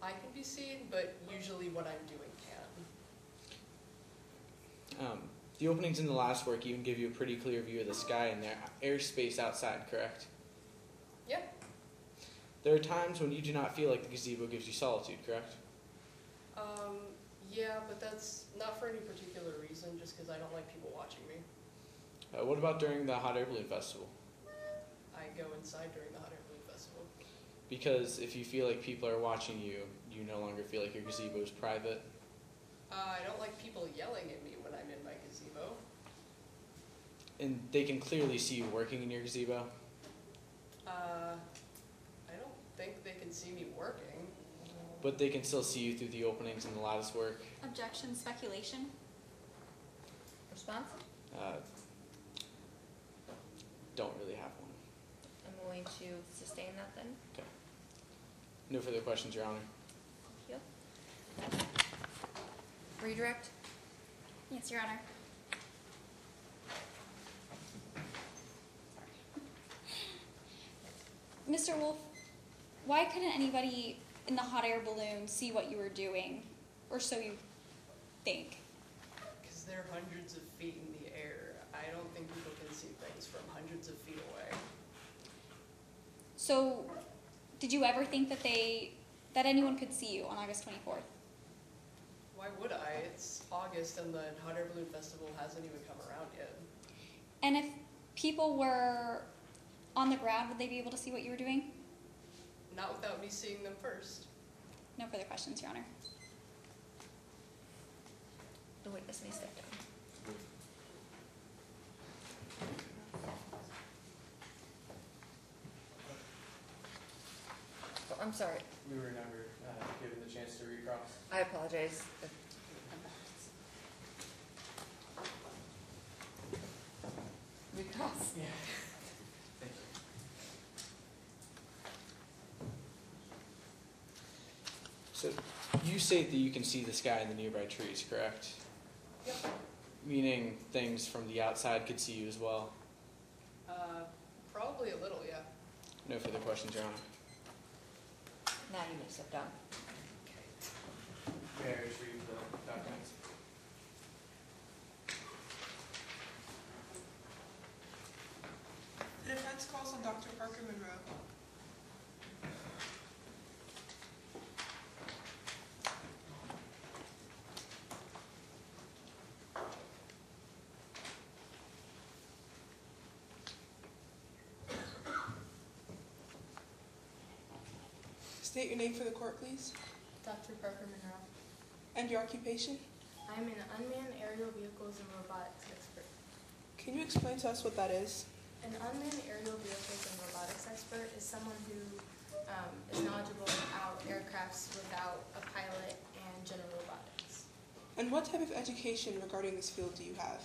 I can be seen, but usually what I'm doing can't. The openings in the lattice work even give you a pretty clear view of the sky and their airspace outside, correct? Yep. There are times when you do not feel like the gazebo gives you solitude, correct? Yeah, but that's not for any particular reason, just because I don't like people watching me. What about during the Hot Air Balloon Festival? I go inside during the Hot Air Balloon Festival. Because if you feel like people are watching you, you no longer feel like your gazebo is private. I don't like people yelling at me when I'm in my gazebo. And they can clearly see you working in your gazebo. I don't think they can see me working. But they can still see you through the openings in the lattice work. Objection, speculation. Response? Don't really have one. I'm going to sustain that then. Okay. No further questions, Your Honor. Thank you. Redirect? Yes, Your Honor. Mr. Wolf, why couldn't anybody in the hot air balloon see what you were doing, or so you think? Because they're hundreds of feet in the air. I don't think people can see things from hundreds of feet away. So, did you ever think that anyone could see you on August 24th? Why would I? It's August and the Hot Air Balloon Festival hasn't even come around yet. And if people were on the ground, would they be able to see what you were doing? Not without me seeing them first. No further questions, Your Honor. The witness may step down. Oh, I'm sorry. We were never given the chance to recross. I apologize. Recross? Yeah. Thank you. So you say that you can see the sky and the nearby trees, correct? Yep. Meaning things from the outside could see you as well? Probably a little, yeah. No further questions, Your Honor. Now you may step down. May I retrieve the documents? The defense calls on Dr. Parker Monroe. State your name for the court, please, Dr. Parker Monroe. and your occupation. I'm an unmanned aerial vehicles and robotics expert. Can you explain to us what that is? An unmanned aerial vehicles and robotics expert is someone who is knowledgeable about aircrafts without a pilot and general robotics. And what type of education regarding this field do you have?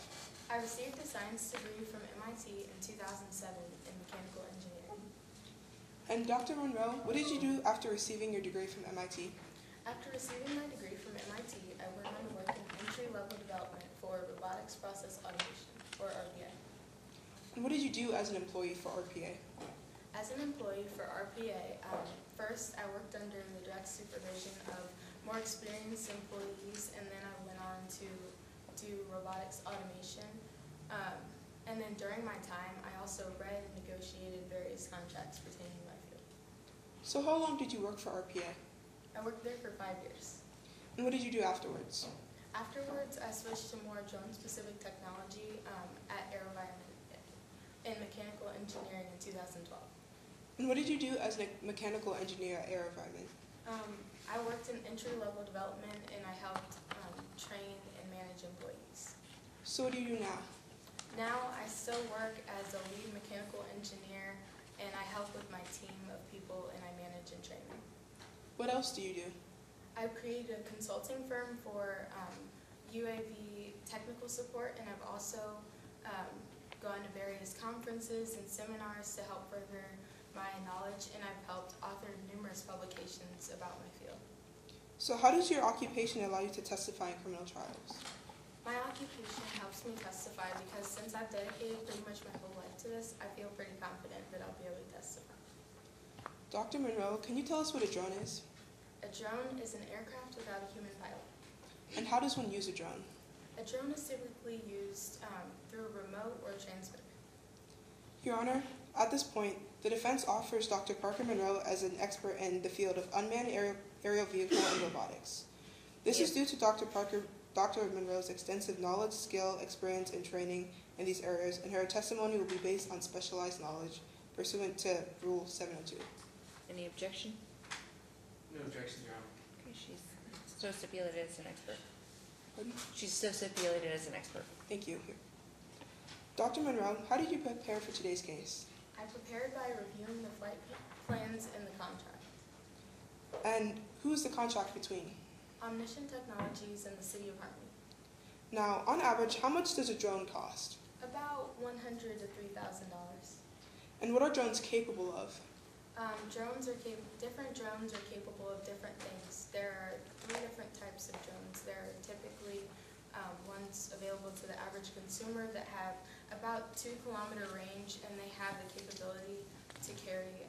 I received a science degree from MIT in 2007 in mechanical engineering. And Dr. Monroe, what did you do after receiving your degree from MIT? After receiving my degree from MIT, I went on to work in entry-level development for robotics process automation, or RPA. And what did you do as an employee for RPA? As an employee for RPA, first I worked under the direct supervision of more experienced employees, and then I went on to do robotics automation And then during my time, I also read and negotiated various contracts pertaining to my field. So how long did you work for RPA? I worked there for 5 years. And what did you do afterwards? Afterwards, I switched to more drone-specific technology at AeroVironment in mechanical engineering in 2012. And what did you do as a mechanical engineer at AeroVironment? I worked in entry-level development and I helped train and manage employees. So what do you do now? Now I still work as a lead mechanical engineer and I help with my team of people and I manage and train them. What else do you do? I've created a consulting firm for UAV technical support, and I've also gone to various conferences and seminars to help further my knowledge, and I've helped author numerous publications about my field. So how does your occupation allow you to testify in criminal trials? My occupation helps me testify because since I've dedicated pretty much my whole life to this, I feel pretty confident that I'll be able to testify. Dr. Monroe, can you tell us what a drone is? A drone is an aircraft without a human pilot. And how does one use a drone? A drone is typically used through a remote or a transmitter. Your Honor, at this point, the defense offers Dr. Parker Monroe as an expert in the field of unmanned aerial vehicle and robotics. This is due to Dr. Monroe's extensive knowledge, skill, experience, and training in these areas, and her testimony will be based on specialized knowledge pursuant to Rule 702. Any objection? No objection, Your Honor. Okay, she's so stipulated as an expert. Pardon? She's so stipulated as an expert. Thank you. Dr. Monroe, how did you prepare for today's case? I prepared by reviewing the flight plans and the contract. And who is the contract between? Omniscient Technologies and the City of Harmony. Now, on average, how much does a drone cost? About $100,000 to $3,000. And what are drones capable of? Different drones are capable of different things. There are 3 different types of drones. There are typically ones available to the average consumer that have about 2-kilometer range, and they have the capability to carry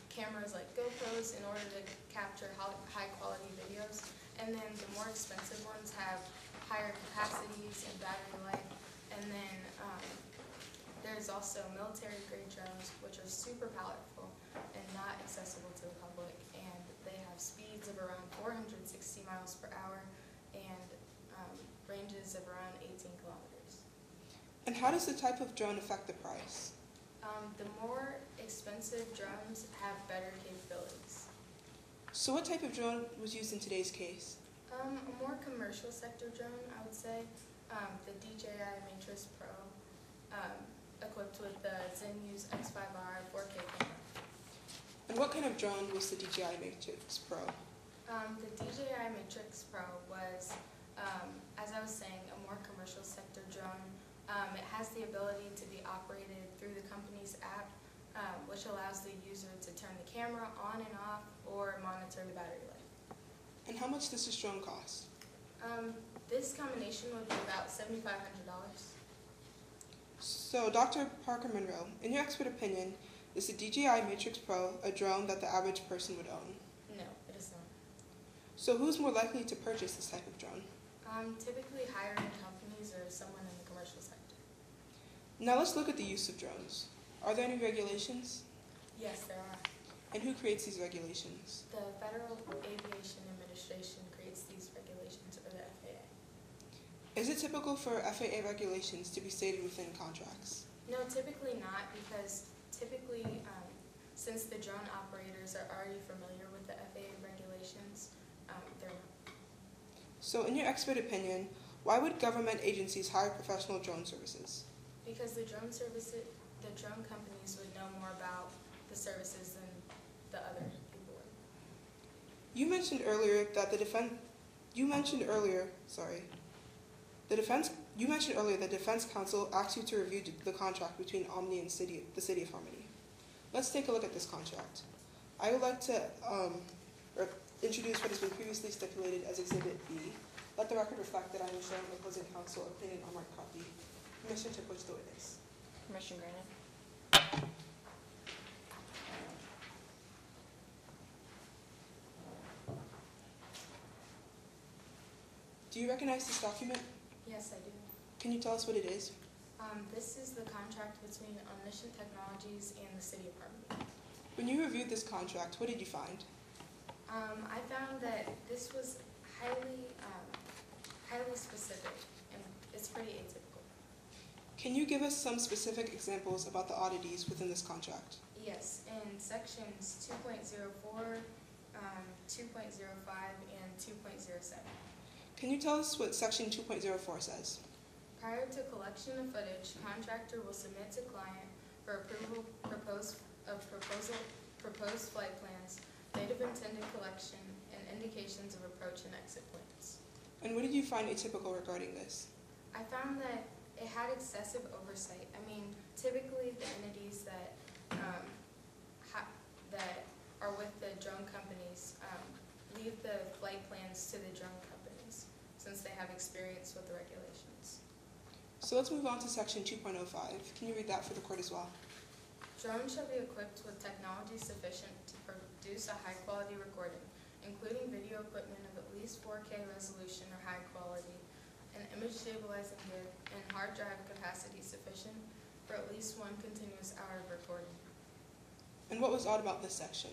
cameras like GoPros in order to capture high quality videos. And then the more expensive ones have higher capacities and battery life. And then there's also military grade drones, which are super powerful and not accessible to the public, and they have speeds of around 460 miles per hour and ranges of around 18 kilometers. And how does the type of drone affect the price? The more expensive drones have better capabilities. So what type of drone was used in today's case? A more commercial sector drone, I would say, the DJI Matrix Pro, equipped with the ZenUse X5R 4K camera. And what kind of drone was the DJI Matrix Pro? The DJI Matrix Pro was, as I was saying, a more commercial sector drone. It has the ability to be operated through the company's app, which allows the user to turn the camera on and off or monitor the battery life. And how much does this drone cost? This combination would be about $7,500. So, Dr. Parker Monroe, in your expert opinion, is the DJI Matrix Pro a drone that the average person would own? No, it is not. So who's more likely to purchase this type of drone? Typically higher-end companies or someone in the commercial sector. Now let's look at the use of drones. Are there any regulations? Yes, there are. And who creates these regulations? The Federal Aviation Administration creates these regulations, or the FAA. Is it typical for FAA regulations to be stated within contracts? No, typically not, because typically, since the drone operators are already familiar with the FAA regulations, they're not. So in your expert opinion, why would government agencies hire professional drone services? Because the drone companies would know more about the services than the other people would. You mentioned earlier that the Defense Council asked you to review the contract between Omni and the City of Harmony. Let's take a look at this contract. I would like to introduce what has been previously stipulated as Exhibit B. Let the record reflect that I am showing opposing counsel opinion on my copy. Permission to push the witness. Permission granted. Do you recognize this document? Yes, I do. Can you tell us what it is? This is the contract between Omniscient Technologies and the City of Harmony. When you reviewed this contract, what did you find? I found that this was highly specific, and it's pretty atypical. Can you give us some specific examples about the oddities within this contract? Yes, in sections 2.04, 2.05, and 2.07. Can you tell us what section 2.04 says? Prior to collection of footage, contractor will submit to client for approval proposed flight plans, date of intended collection, and indications of approach and exit plans. And what did you find atypical regarding this? I found that it had excessive oversight. I mean, typically the entities that that are with the drone companies leave the flight plans to the drone companies since they have experience with the regulations. So let's move on to section 2.05. Can you read that for the court as well? Drones shall be equipped with technology sufficient to produce a high-quality recording, including video equipment of at least 4K resolution or high quality, an image stabilizing bit, and hard drive capacity sufficient for at least one continuous hour of recording. And what was odd about this section?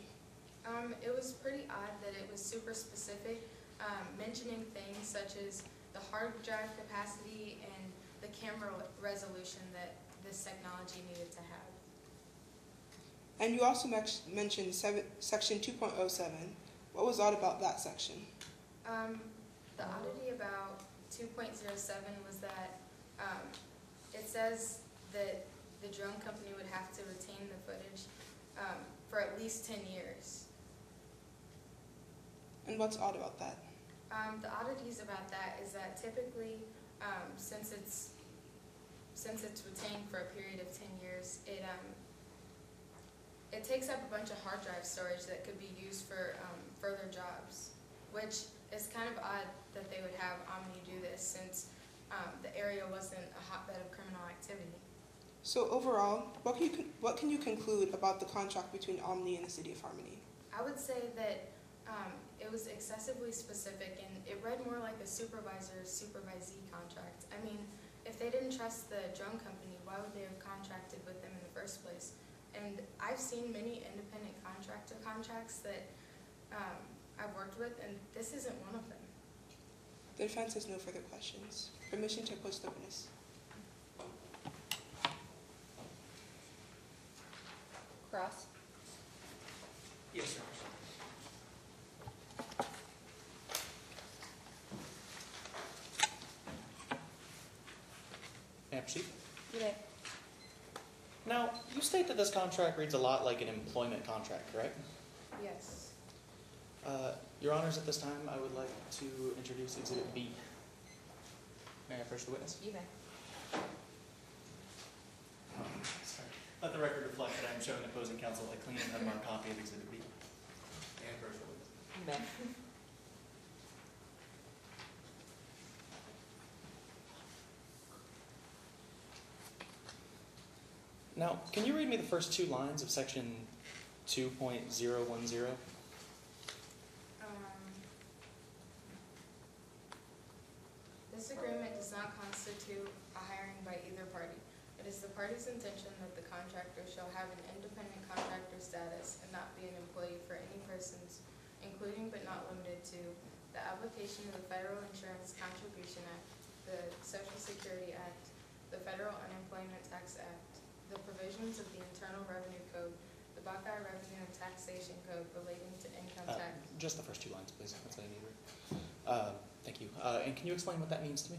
It was pretty odd that it was super specific, mentioning things such as the hard drive capacity and the camera resolution that this technology needed to have. And you also mentioned section 2.07. What was odd about that section? The oddity about 2.07 was that it says that the drone company would have to retain the footage for at least 10 years. And what's odd about that? The oddities about that is that typically, since it's retained for a period of 10 years, it takes up a bunch of hard drive storage that could be used for further jobs, which is kind of odd that they would have Omni do this since the area wasn't a hotbed of criminal activity. So overall, what can you conclude about the contract between Omni and the City of Harmony? I would say that it was excessively specific, and it read more like a supervisee contract. I mean, if they didn't trust the drone company, why would they have contracted with them in the first place? And I've seen many independent contractor contracts that I've worked with, and this isn't one of them. The defense has no further questions. Permission to post the witness. Cross? Yes, Your Honor. May I proceed? You may. Now, you state that this contract reads a lot like an employment contract, correct? Yes. Your Honors, at this time, I would like to introduce Exhibit B. May I approach the witness? You may. Sorry. Let the record reflect that I am showing opposing counsel a clean and unmarked copy of Exhibit B. And approach the witness. You may. Now, can you read me the first two lines of section 2.010? This agreement does not constitute a hiring by either party. It is the party's intention that the contractor shall have an independent contractor status and not be an employee for any persons, including but not limited to the application of the Federal Insurance Contribution Act, the Social Security Act, the Federal Unemployment Tax Act, the provisions of the Internal Revenue Code, the Buckeye Revenue and Taxation Code relating to income tax. Just the first two lines, please. That's what I need. Thank you. And can you explain what that means to me?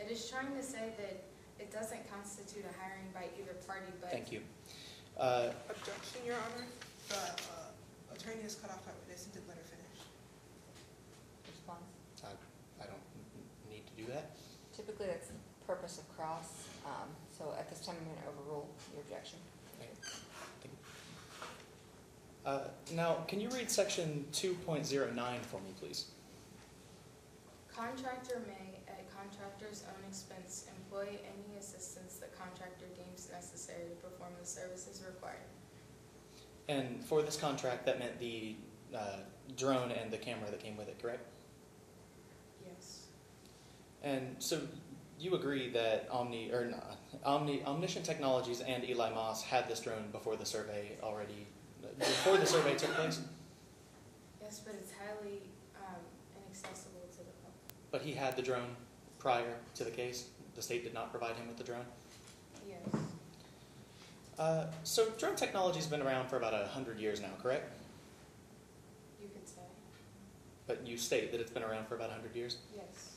It is trying to say that it doesn't constitute a hiring by either party, but... Thank you. Objection, Your Honor. The attorney has cut off my witness and didn't let her finish. Response? I don't need to do that. Typically, that's the purpose of cross. So at this time, I'm going to overrule your objection. Okay. Thank you. Now, can you read section 2.09 for me, please? Contractor may, at contractor's own expense, employ any assistance the contractor deems necessary to perform the services required. And for this contract, that meant the drone and the camera that came with it, correct? Yes. And so you agree that Omniscient Technologies and Eli Moss had this drone before the survey took place? Yes, but it's highly inaccessible to the public. But he had the drone prior to the case? The state did not provide him with the drone? Yes. So drone technology's been around for about 100 years now, correct? You could say. But you state that it's been around for about 100 years? Yes.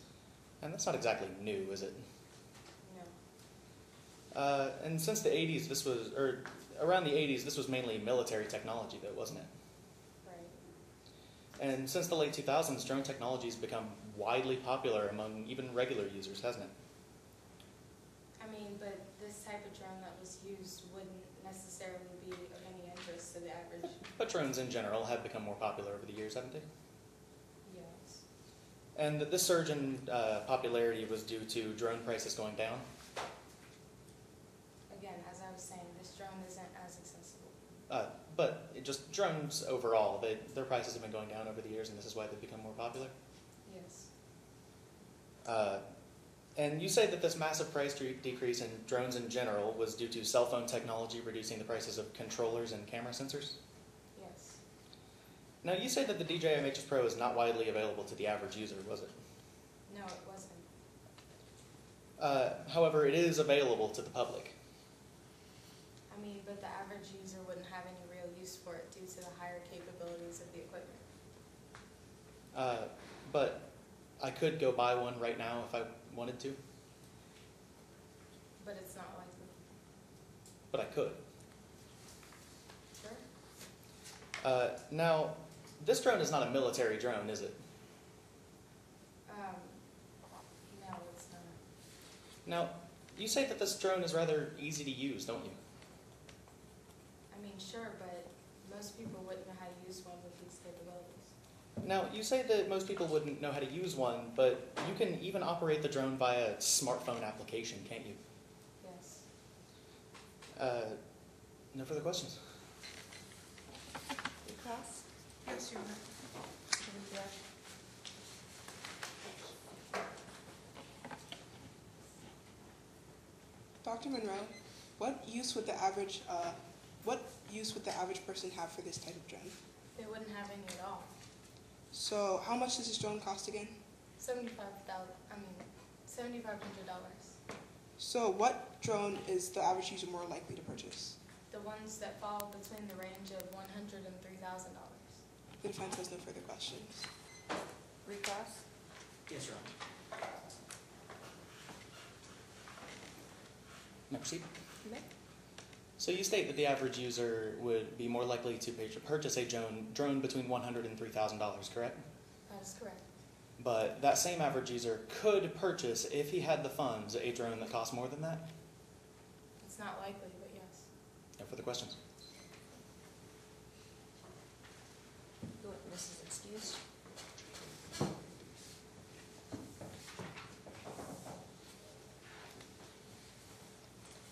And that's not exactly new, is it? No. And since the 80s, around the 80s, this was mainly military technology though, wasn't it? Right. And since the late 2000s, drone technology has become widely popular among even regular users, hasn't it? I mean, but this type of drone that was used wouldn't necessarily be of any interest to the average. But drones in general have become more popular over the years, haven't they? Yes. And this surge in popularity was due to drone prices going down? Again, as I was saying, this drone isn't as accessible. Just drones overall, their prices have been going down over the years, and this is why they've become more popular? Yes. And you say that this massive price decrease in drones in general was due to cell phone technology reducing the prices of controllers and camera sensors? Yes. Now, you say that the DJI MHS Pro is not widely available to the average user, was it? No, it wasn't. However, it is available to the public. I mean, but the average user wouldn't have any real use for it due to the higher capabilities of the equipment. But I could go buy one right now if I wanted to, But it's not likely. but I could. Sure. Now, this drone is not a military drone, is it? No, it's not. Now, you say that this drone is rather easy to use, don't you? I mean, sure, but most people wouldn't know how to use one with these capabilities. Now, you say that most people wouldn't know how to use one, but you can even operate the drone via smartphone application, can't you? Yes. No further questions. Class? Yes, Your Honor. Dr. Monroe, what use would the average person have for this type of drone? They wouldn't have any at all. So how much does this drone cost again? $7,500. So what drone is the average user more likely to purchase? The ones that fall between the range of $100,000 and $3,000. The defense has no further questions. Reclass? Yes, Your Honor. Now proceed. You may. So you state that the average user would be more likely to purchase a drone between $100,000 and $3,000, correct? That is correct. But that same average user could purchase, if he had the funds, a drone that costs more than that? It's not likely, but yes. No further questions. The witness is excused.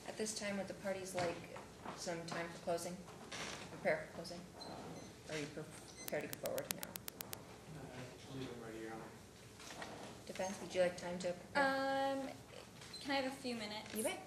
At this time, would the parties like some time for closing? Prepare for closing? Or are you prepared to go forward now? I'll leave it right here, Your Honor. Defense, would you like time to prepare? Can I have a few minutes? You may.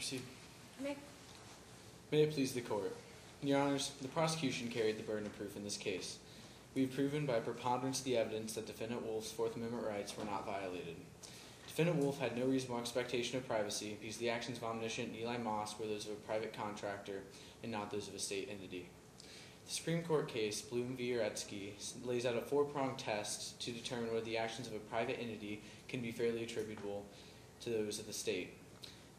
proceed. Okay. May it please the court. Your Honors, the prosecution carried the burden of proof in this case. We have proven by preponderance of the evidence that Defendant Wolf's Fourth Amendment rights were not violated. Defendant Wolf had no reasonable expectation of privacy because the actions of omniscient Eli Moss were those of a private contractor and not those of a state entity. The Supreme Court case, Bloom v. Uretsky, lays out a four-pronged test to determine whether the actions of a private entity can be fairly attributable to those of the state.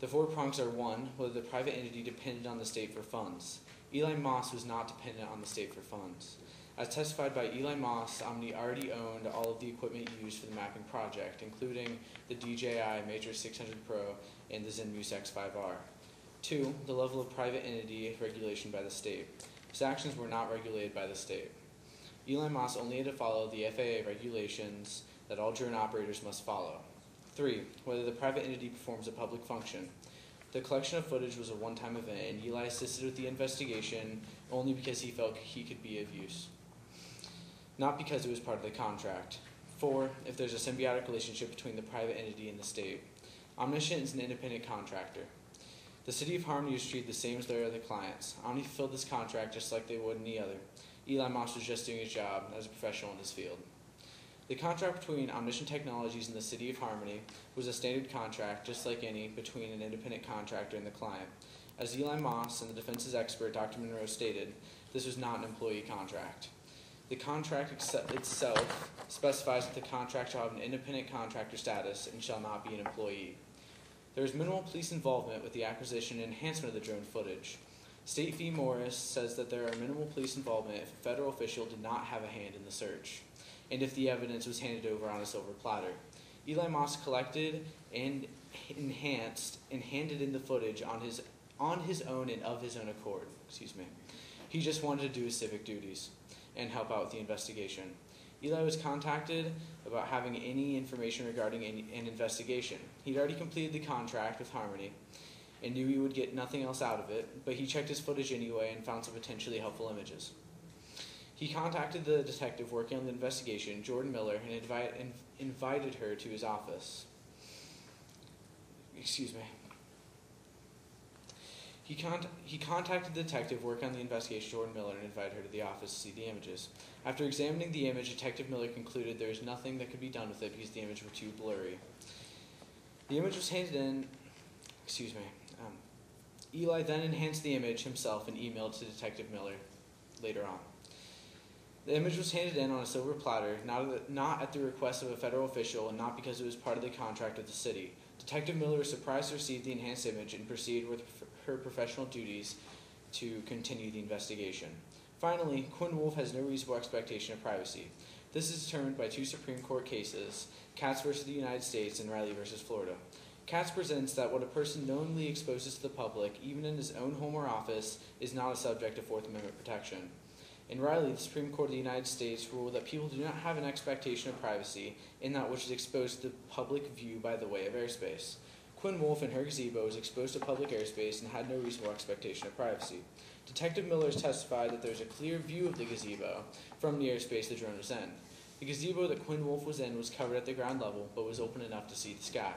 The four prongs are: 1, whether the private entity depended on the state for funds. Eli Moss was not dependent on the state for funds. As testified by Eli Moss, Omni already owned all of the equipment used for the mapping project, including the DJI Matrix 600 Pro and the ZenMuse X5R. 2, the level of private entity regulation by the state. His actions were not regulated by the state. Eli Moss only had to follow the FAA regulations that all drone operators must follow. 3, whether the private entity performs a public function. The collection of footage was a one-time event, and Eli assisted with the investigation only because he felt he could be of use, not because it was part of the contract. 4, if there's a symbiotic relationship between the private entity and the state. Omniscient is an independent contractor. The City of Harmony was treated the same as their other clients. Omni fulfilled this contract just like they would any other. Eli Moss was just doing his job as a professional in his field. The contract between Omniscient Technologies and the City of Harmony was a standard contract, just like any, between an independent contractor and the client. As Eli Moss and the defense's expert, Dr. Monroe, stated, this was not an employee contract. The contract itself specifies that the contract shall have an independent contractor status and shall not be an employee. There is minimal police involvement with the acquisition and enhancement of the drone footage. State v. Morris says that there are minimal police involvement if a federal official did not have a hand in the search, and if the evidence was handed over on a silver platter. Eli Moss collected and enhanced and handed in the footage on his own and of his own accord. He just wanted to do his civic duties and help out with the investigation. Eli was contacted about having any information regarding an investigation. He'd already completed the contract with Harmony and knew he would get nothing else out of it, but he checked his footage anyway and found some potentially helpful images. He contacted the detective working on the investigation, Jordan Miller, and invited her to his office. He contacted the detective working on the investigation, Jordan Miller, and invited her to the office to see the images. After examining the image, Detective Miller concluded there was nothing that could be done with it because the images were too blurry. The image was handed in, Eli then enhanced the image himself and emailed to Detective Miller later on. The image was handed in on a silver platter, not at the request of a federal official and not because it was part of the contract with the city. Detective Miller was surprised to receive the enhanced image and proceeded with her professional duties to continue the investigation. Finally, Quinn Wolf has no reasonable expectation of privacy. This is determined by two Supreme Court cases, Katz v. the United States and Riley v. Florida. Katz presents that what a person knowingly exposes to the public, even in his own home or office, is not a subject of Fourth Amendment protection. In Riley, the Supreme Court of the United States ruled that people do not have an expectation of privacy in that which is exposed to the public view by the way of airspace. Quinn Wolf in her gazebo was exposed to public airspace and had no reasonable expectation of privacy. Detective Miller has testified that there is a clear view of the gazebo from the airspace the drone was in. The gazebo that Quinn Wolf was in was covered at the ground level, but was open enough to see the sky.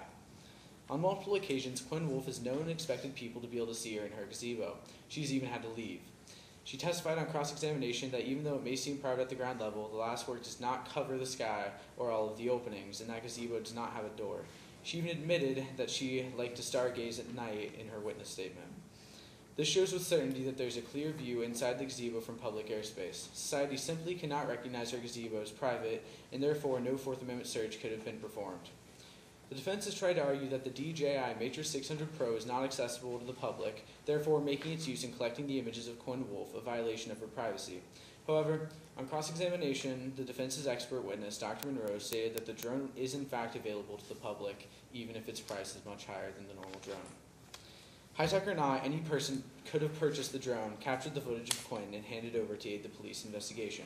On multiple occasions, Quinn Wolf has known and expected people to be able to see her in her gazebo. She's even had to leave. She testified on cross-examination that even though it may seem private at the ground level, the lattice work does not cover the sky or all of the openings, and that gazebo does not have a door. She even admitted that she liked to stargaze at night in her witness statement. This shows with certainty that there's a clear view inside the gazebo from public airspace. Society simply cannot recognize her gazebo as private, and therefore no Fourth Amendment search could have been performed. The defense has tried to argue that the DJI Matrix 600 Pro is not accessible to the public, therefore making its use in collecting the images of Quinn Wolf a violation of her privacy. However, on cross-examination, the defense's expert witness, Dr. Monroe, stated that the drone is in fact available to the public, even if its price is much higher than the normal drone. High-tech or not, any person could have purchased the drone, captured the footage of Quinn, and handed over to aid the police investigation.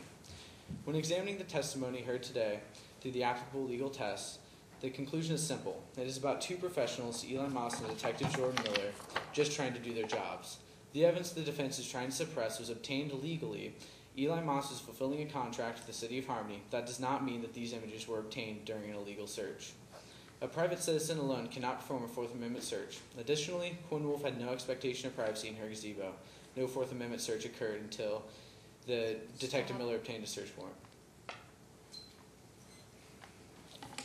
When examining the testimony heard today through the applicable legal tests, the conclusion is simple. It is about two professionals, Eli Moss and Detective Jordan Miller, just trying to do their jobs. The evidence the defense is trying to suppress was obtained illegally. Eli Moss is fulfilling a contract with the City of Harmony. That does not mean that these images were obtained during an illegal search. A private citizen alone cannot perform a Fourth Amendment search. Additionally, Quinn Wolf had no expectation of privacy in her gazebo. No Fourth Amendment search occurred until the Detective Miller obtained a search warrant.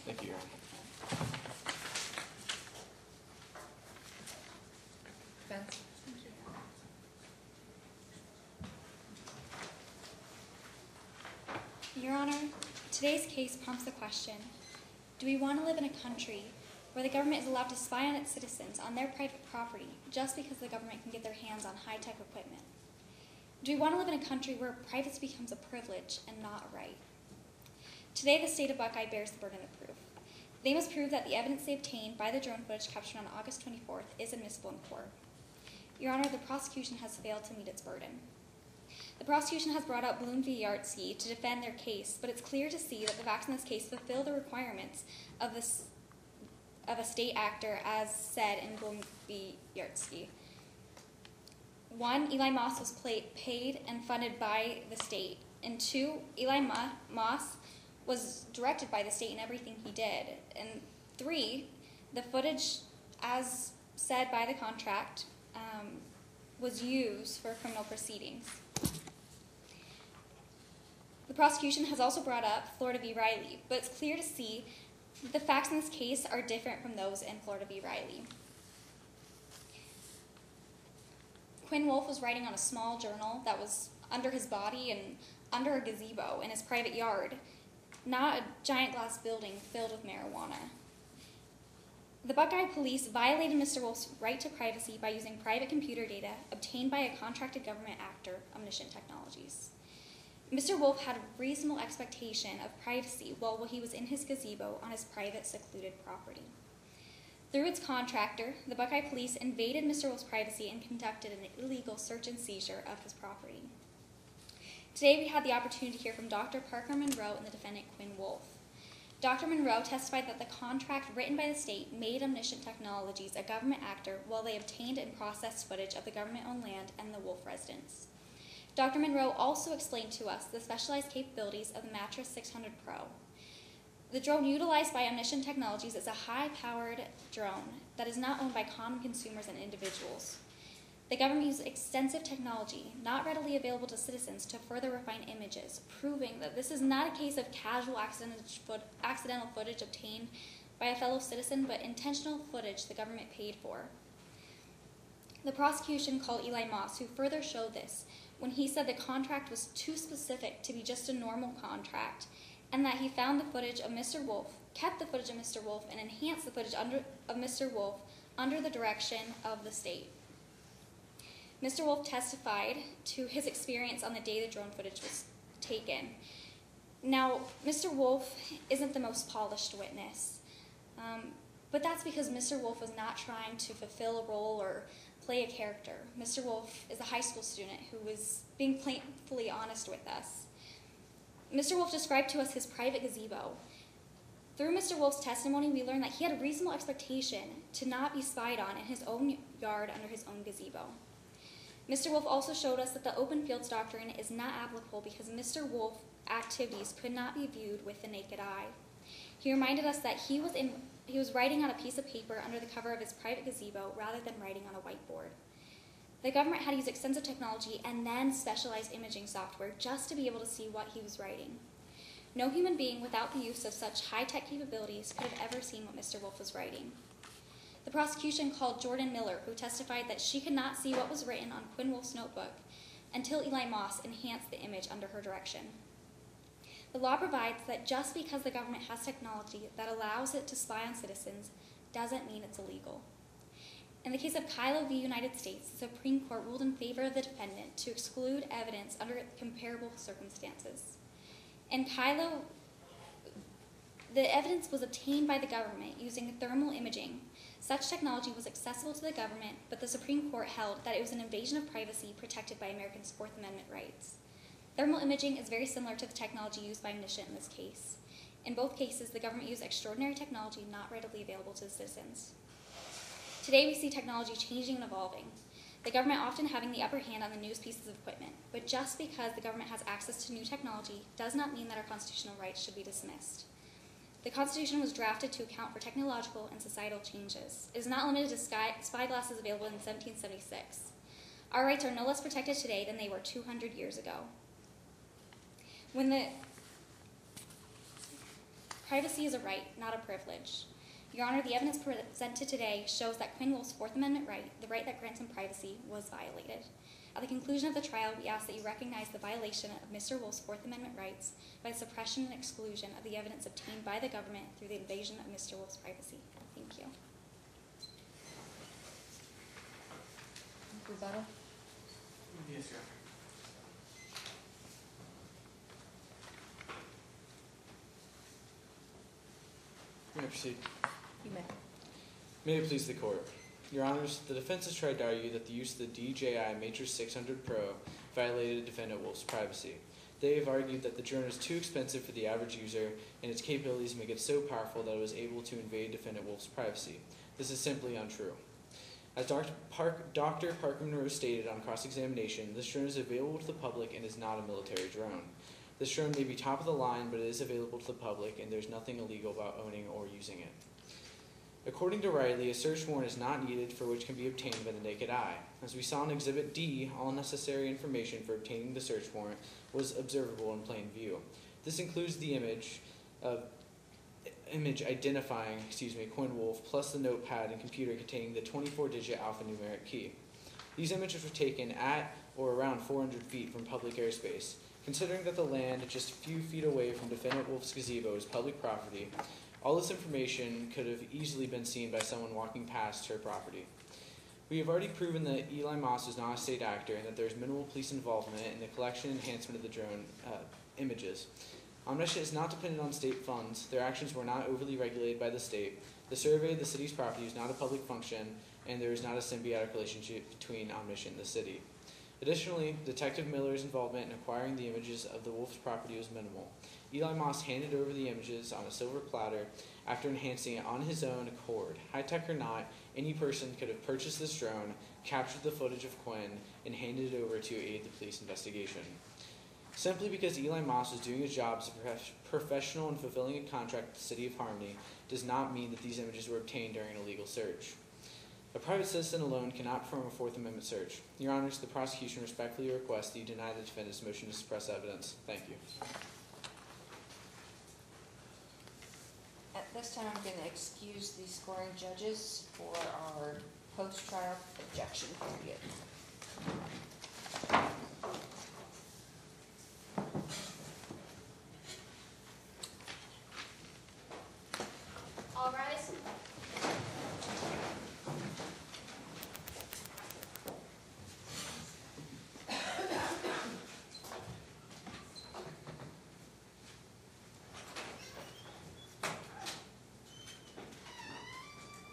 Thank you, Your Honor. Defense? Your Honor, today's case prompts the question, do we want to live in a country where the government is allowed to spy on its citizens on their private property just because the government can get their hands on high-tech equipment? Do we want to live in a country where privacy becomes a privilege and not a right? Today, the state of Buckeye bears the burden of proof. They must prove that the evidence they obtained by the drone footage captured on August 24th is admissible in court. Your Honor, the prosecution has failed to meet its burden. The prosecution has brought out Bloom v. Yartsky to defend their case, but it's clear to see that the facts in this case fulfill the requirements of a state actor as said in Bloom v. Yartsky. 1, Eli Moss was paid and funded by the state. And 2, Eli Moss was directed by the state in everything he did. And 3, the footage, as said by the contract, was used for criminal proceedings. The prosecution has also brought up Florida v. Riley, but it's clear to see that the facts in this case are different from those in Florida v. Riley. Quinn Wolf was writing on a small journal that was under his body and under a gazebo in his private yard, not a giant glass building filled with marijuana. The Buckeye police violated Mr. Wolf's right to privacy by using private computer data obtained by a contracted government actor, Omniscient Technologies. Mr. Wolf had a reasonable expectation of privacy while he was in his gazebo on his private, secluded property. Through its contractor, the Buckeye police invaded Mr. Wolf's privacy and conducted an illegal search and seizure of his property. Today, we had the opportunity to hear from Dr. Parker Monroe and the defendant, Quinn Wolf. Dr. Monroe testified that the contract written by the state made Omniscient Technologies a government actor while they obtained and processed footage of the government-owned land and the Wolf residence. Dr. Monroe also explained to us the specialized capabilities of the Mattress 600 Pro. The drone utilized by Omniscient Technologies is a high-powered drone that is not owned by common consumers and individuals. The government used extensive technology, not readily available to citizens, to further refine images, proving that this is not a case of casual accidental footage obtained by a fellow citizen, but intentional footage the government paid for. The prosecution called Eli Moss, who further showed this, when he said the contract was too specific to be just a normal contract, and that he found the footage of Mr. Wolf, kept the footage of Mr. Wolf, and enhanced the footage of Mr. Wolf under the direction of the state. Mr. Wolf testified to his experience on the day the drone footage was taken. Now, Mr. Wolf isn't the most polished witness, but that's because Mr. Wolf was not trying to fulfill a role or play a character. Mr. Wolf is a high school student who was being plainly honest with us. Mr. Wolf described to us his private gazebo. Through Mr. Wolf's testimony, we learned that he had a reasonable expectation to not be spied on in his own yard under his own gazebo. Mr. Wolf also showed us that the open fields doctrine is not applicable because Mr. Wolf's activities could not be viewed with the naked eye. He reminded us that he was writing on a piece of paper under the cover of his private gazebo rather than writing on a whiteboard. The government had used extensive technology and then specialized imaging software just to be able to see what he was writing. No human being without the use of such high-tech capabilities could have ever seen what Mr. Wolf was writing. The prosecution called Jordan Miller, who testified that she could not see what was written on Quinn Wolf's notebook until Eli Moss enhanced the image under her direction. The law provides that just because the government has technology that allows it to spy on citizens doesn't mean it's illegal. In the case of Kylo v. United States, the Supreme Court ruled in favor of the defendant to exclude evidence under comparable circumstances. In Kylo, the evidence was obtained by the government using thermal imaging. Such technology was accessible to the government, but the Supreme Court held that it was an invasion of privacy protected by Americans' Fourth Amendment rights. Thermal imaging is very similar to the technology used by Omniscient in this case. In both cases, the government used extraordinary technology not readily available to the citizens. Today, we see technology changing and evolving, the government often having the upper hand on the newest pieces of equipment. But just because the government has access to new technology does not mean that our constitutional rights should be dismissed. The Constitution was drafted to account for technological and societal changes. It is not limited to spyglasses available in 1776. Our rights are no less protected today than they were 200 years ago. Privacy is a right, not a privilege. Your Honor, the evidence presented today shows that Quinn Wolf's Fourth Amendment right, the right that grants him privacy, was violated. At the conclusion of the trial, we ask that you recognize the violation of Mr. Wolf's Fourth Amendment rights by the suppression and exclusion of the evidence obtained by the government through the invasion of Mr. Wolf's privacy. Thank you. Rebuttal? Yes, Your Honor. You may proceed. You may. May it please the court. Your Honors, the defense has tried to argue that the use of the DJI Matrix 600 Pro violated defendant Wolf's privacy. They have argued that the drone is too expensive for the average user and its capabilities make it so powerful that it was able to invade defendant Wolf's privacy. This is simply untrue. As Dr. Parker Monroe stated on cross-examination, this drone is available to the public and is not a military drone. This drone may be top of the line, but it is available to the public and there's nothing illegal about owning or using it. According to Riley, a search warrant is not needed for which can be obtained by the naked eye. As we saw in Exhibit D, all necessary information for obtaining the search warrant was observable in plain view. This includes the image identifying Quinn Wolf, plus the notepad and computer containing the 24-digit alphanumeric key. These images were taken at or around 400 feet from public airspace. Considering that the land just a few feet away from defendant Wolf's gazebo is public property, all this information could have easily been seen by someone walking past her property. We have already proven that Eli Moss is not a state actor and that there is minimal police involvement in the collection and enhancement of the drone images. Omniscient is not dependent on state funds. Their actions were not overly regulated by the state. The survey of the city's property is not a public function, and there is not a symbiotic relationship between Omniscient and the city. Additionally, Detective Miller's involvement in acquiring the images of the Wolf's property was minimal. Eli Moss handed over the images on a silver platter after enhancing it on his own accord. High-tech or not, any person could have purchased this drone, captured the footage of Quinn, and handed it over to aid the police investigation. Simply because Eli Moss was doing his job as a professional and fulfilling a contract with the City of Harmony does not mean that these images were obtained during a legal search. A private citizen alone cannot perform a Fourth Amendment search. Your Honors, the prosecution respectfully requests that you deny the defendant's motion to suppress evidence. Thank you. At this time, I'm going to excuse the scoring judges for our post-trial objection period. All rise.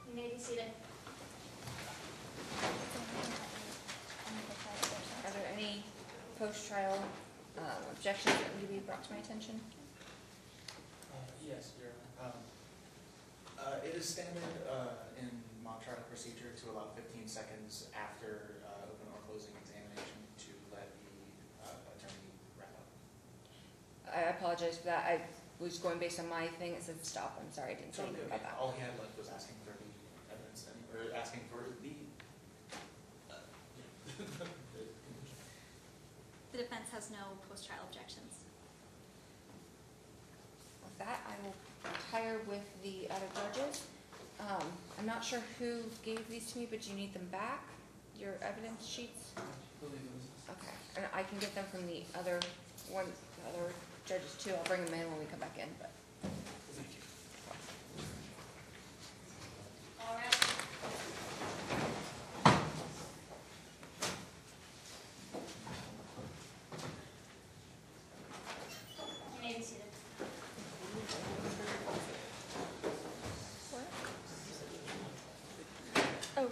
You may be seated. Are there any post-trial objections that need to be brought to my attention? Yes, Your Honor. It is standard in mock trial procedure to allow 15 seconds after open or closing examination to let the attorney wrap up. I apologize for that. I was going based on my thing. It said stop. I'm sorry, I didn't say anything about that. All he had left was asking for the evidence, or asking for the... The defense has no post-trial objections. With that, I will retire with the other judges. I'm not sure who gave these to me, but you need them back, your evidence sheets? Okay, and I can get them from the other judges too. I'll bring them in when we come back in, but. Thank you. All right. You may be seated. Oh,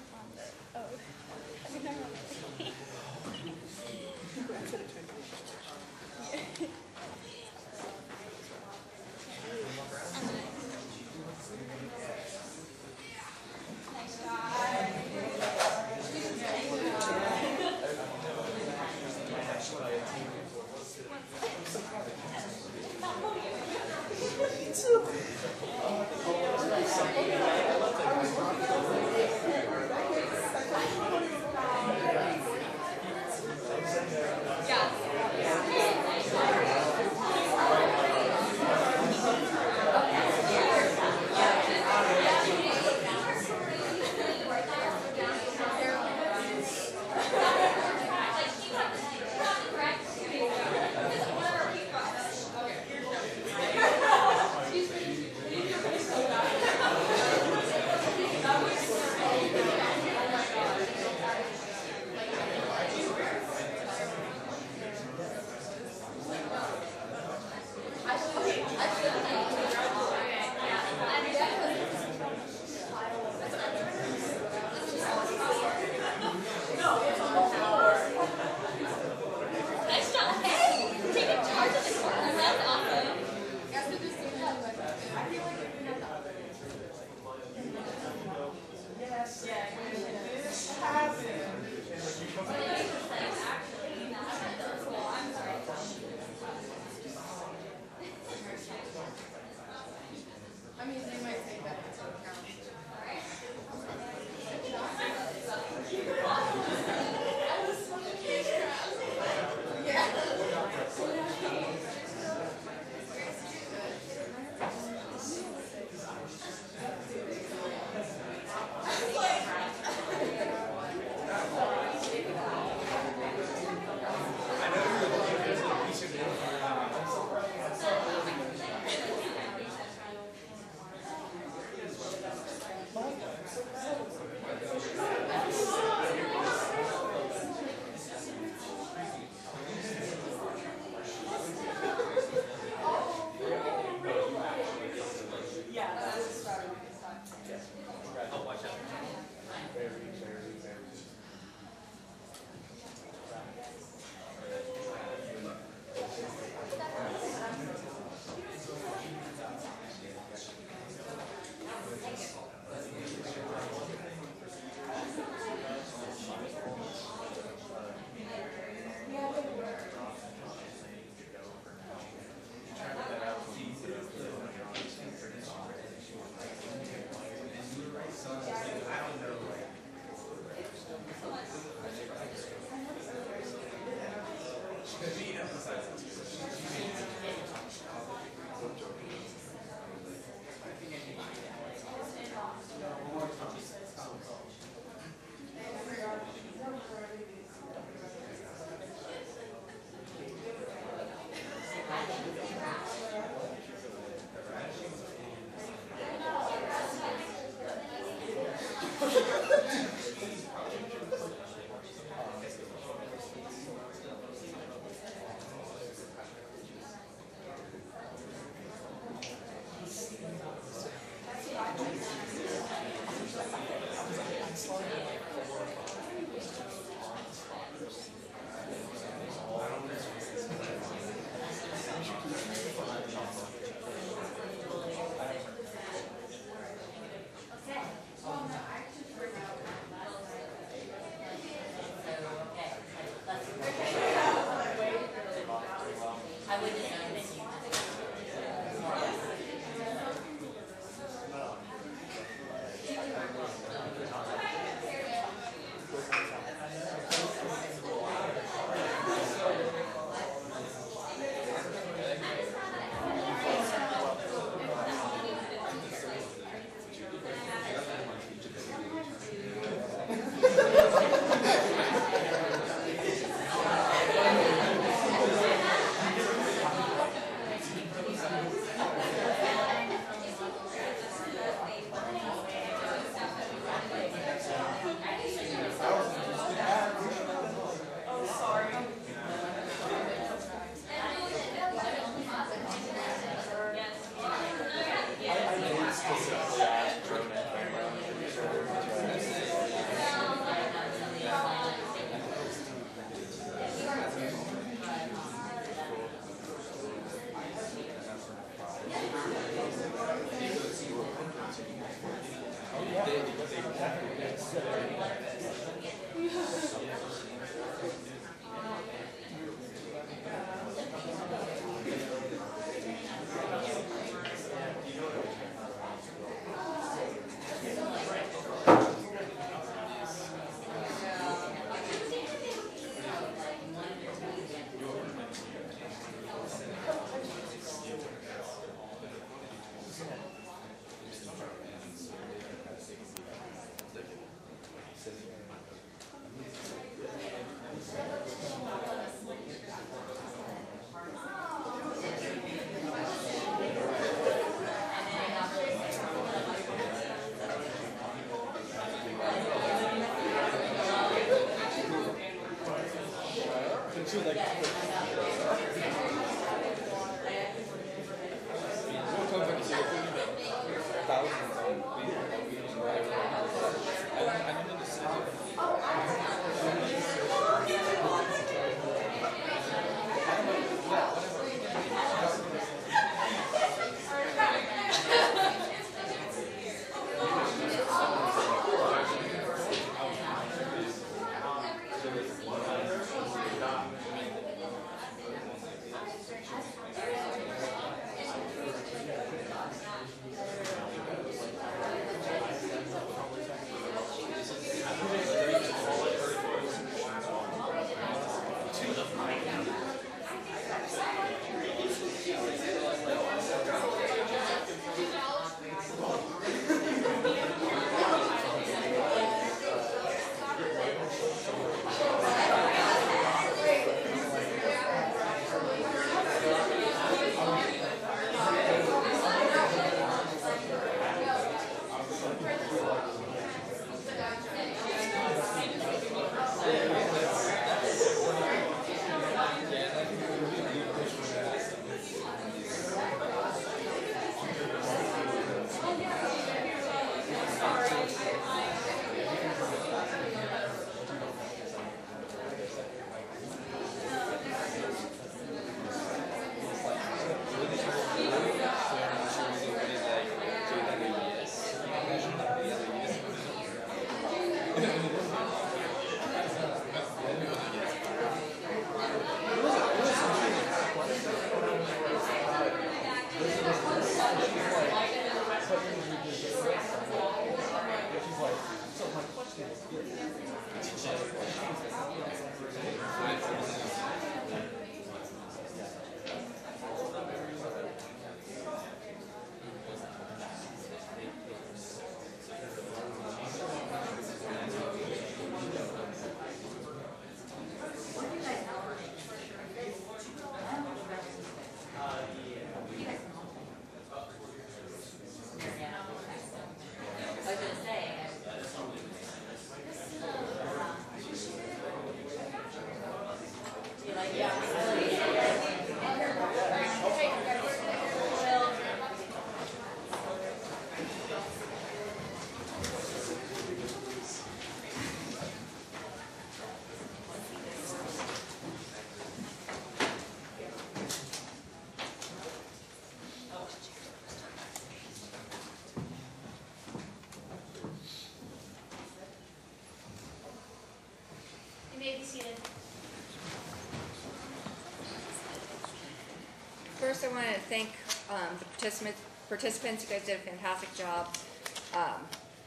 First, I want to thank the participants. You guys did a fantastic job.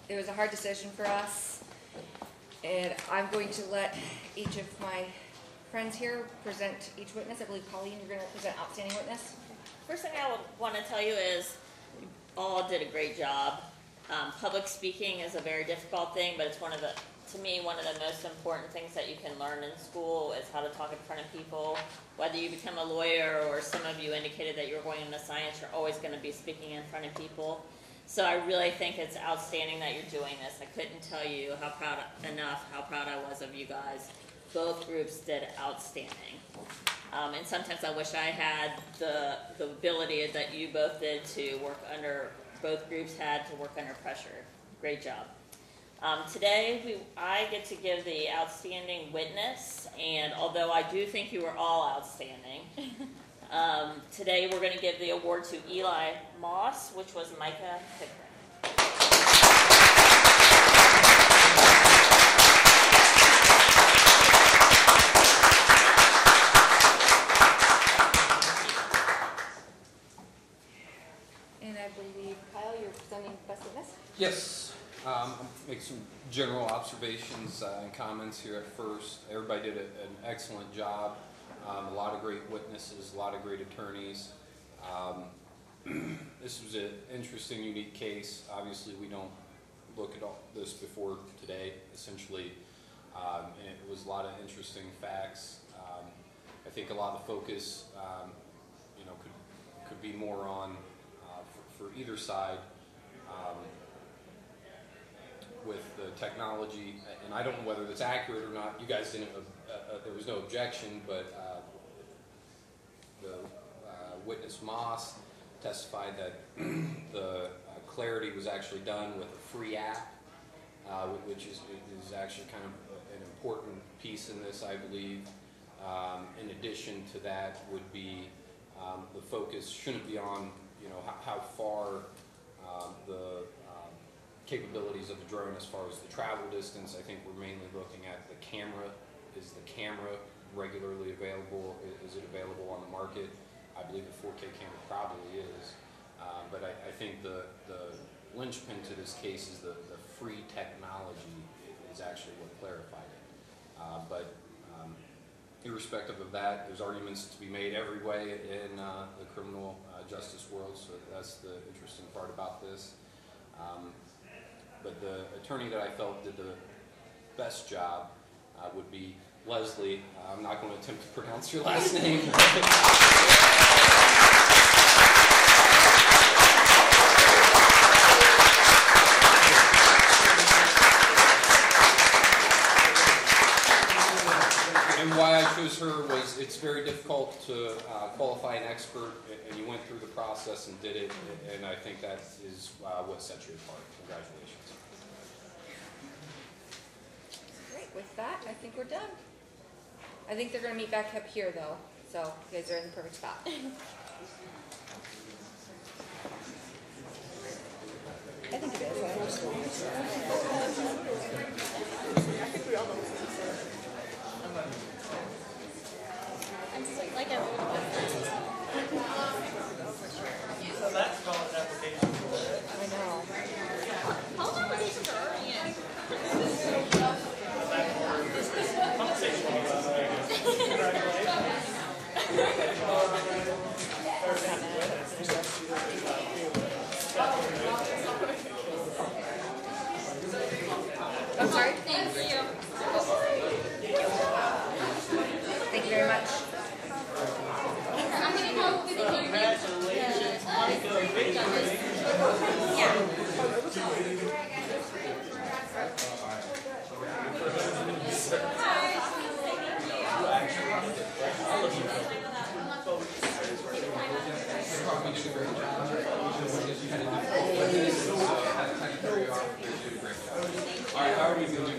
It was a hard decision for us, and I'm going to let each of my friends here present each witness. I believe, Colleen, you're going to present outstanding witness. First thing I want to tell you is you all did a great job. Public speaking is a very difficult thing, but it's one of the most important things that you can learn in school is how to talk in front of people. Whether you become a lawyer or some of you indicated that you were going into science, you're always going to be speaking in front of people. So I really think it's outstanding that you're doing this. I couldn't tell you how proud I was of you guys. Both groups did outstanding. And sometimes I wish I had the ability that you both did to work under, both groups had to work under pressure. Great job. Today, I get to give the outstanding witness, and although I do think you were all outstanding, today we're going to give the award to Eli Moss, which was Micah Pickering. And I believe, Kyle, you're presenting best witness? Yes. I'll make some general observations and comments here at first. Everybody did an excellent job. A lot of great witnesses, a lot of great attorneys. This was an interesting, unique case. Obviously, we don't look at all this before today, essentially. And it was a lot of interesting facts. I think a lot of the focus, could be more on for either side. with the technology, and I don't know whether that's accurate or not. You guys didn't, there was no objection, but the witness Moss testified that the clarity was actually done with a free app, which is actually kind of an important piece in this, I believe. In addition to that would be the focus shouldn't be on, you know, how far the capabilities of the drone as far as the travel distance. I think we're mainly looking at the camera. Is the camera regularly available? Is it available on the market? I believe the 4K camera probably is. But I think the linchpin to this case is the free technology is actually what clarified it. But irrespective of that, there's arguments to be made every way in the criminal justice world, so that's the interesting part about this. But the attorney that I felt did the best job would be Leslie. I'm not going to attempt to pronounce your last name. And why I chose her was it's very difficult to qualify an expert, and you went through the process and did it, and I think that is what sets you apart. Congratulations. Great, with that, I think we're done. I think they're gonna meet back up here though, so you guys are in the perfect spot. I think it is. I'm just like a So that's college application. I know. college applications are already in. I'm sorry? Thank you. Thank you very much. I'm gonna go through the interview. Congratulations, Monica, victory. Yeah. How are we doing?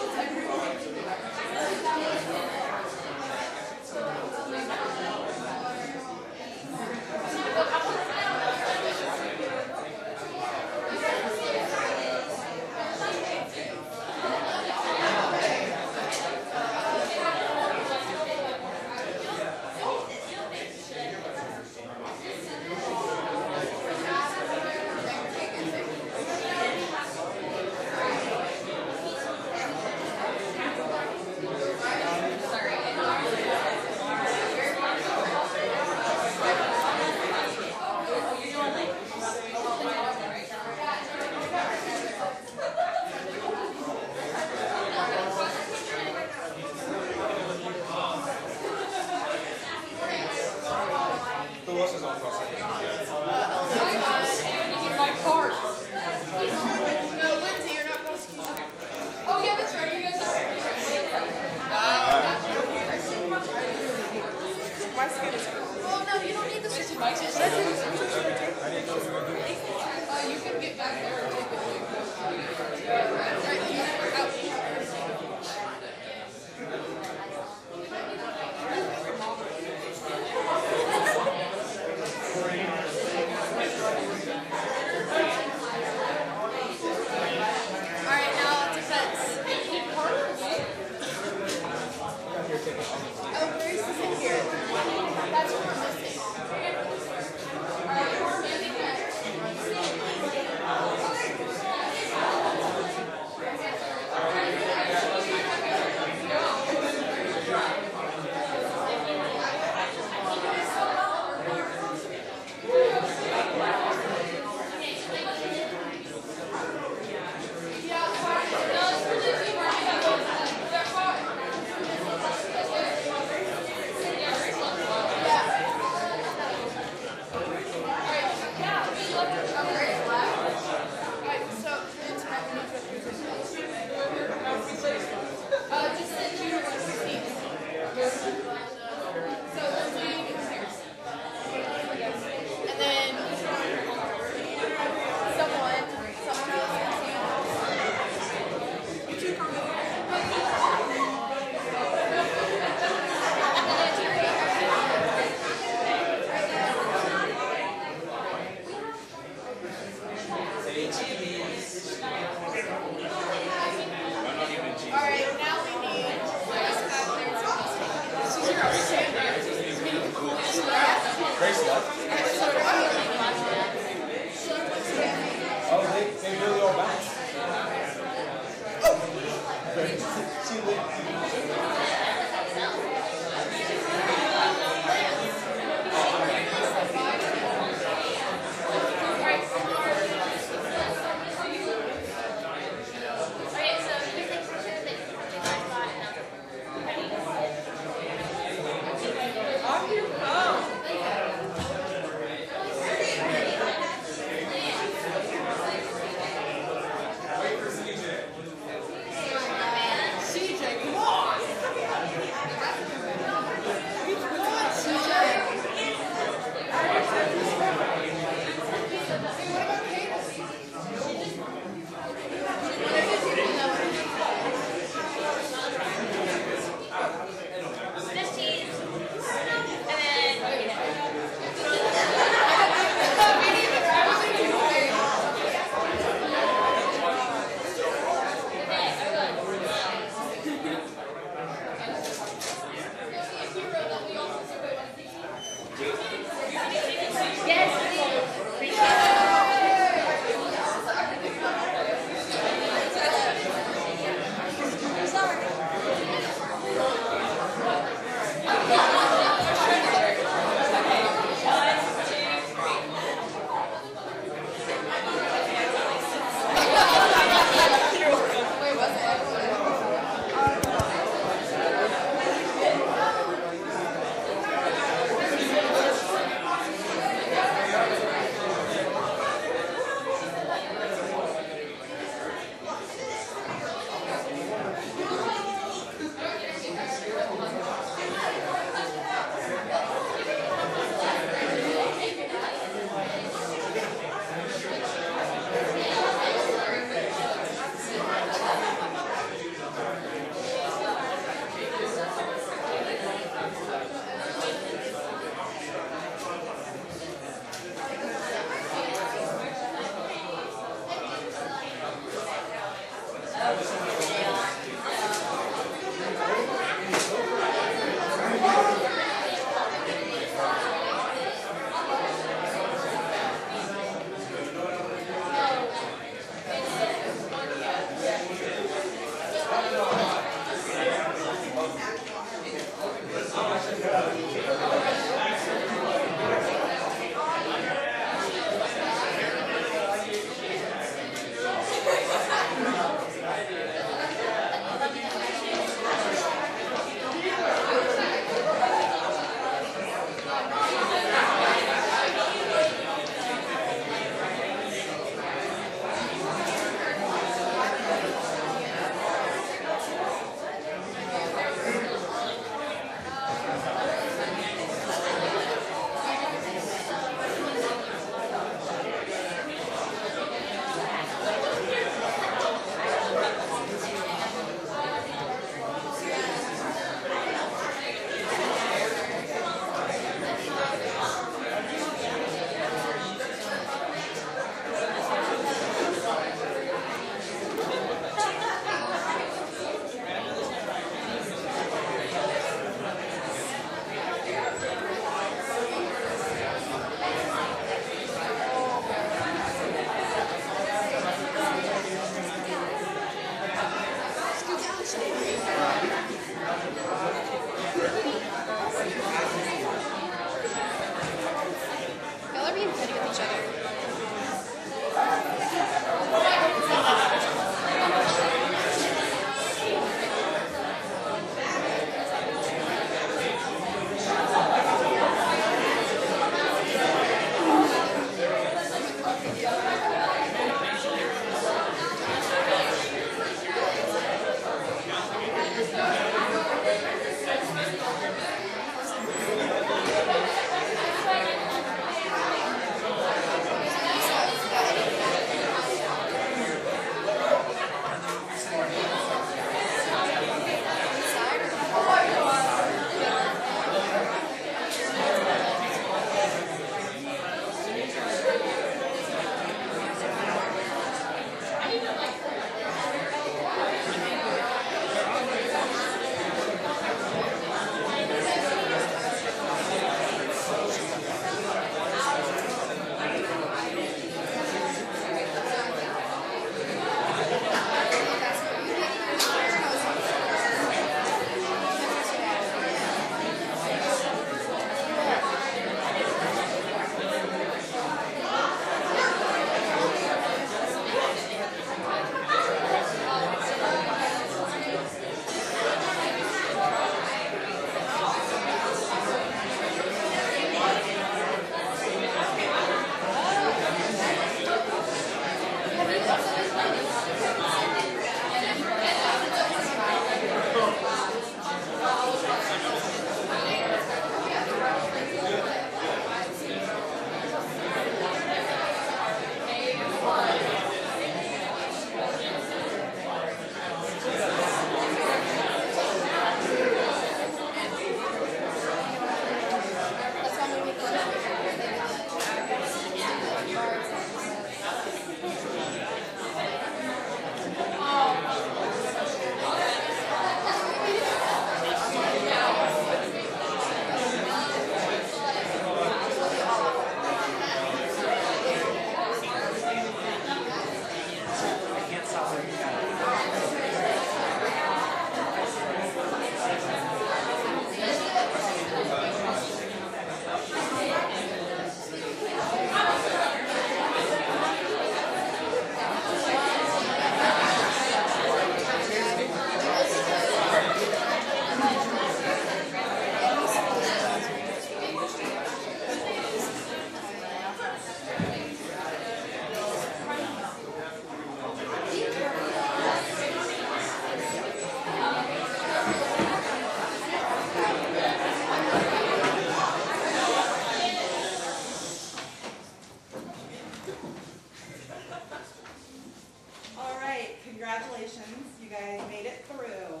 I made it through.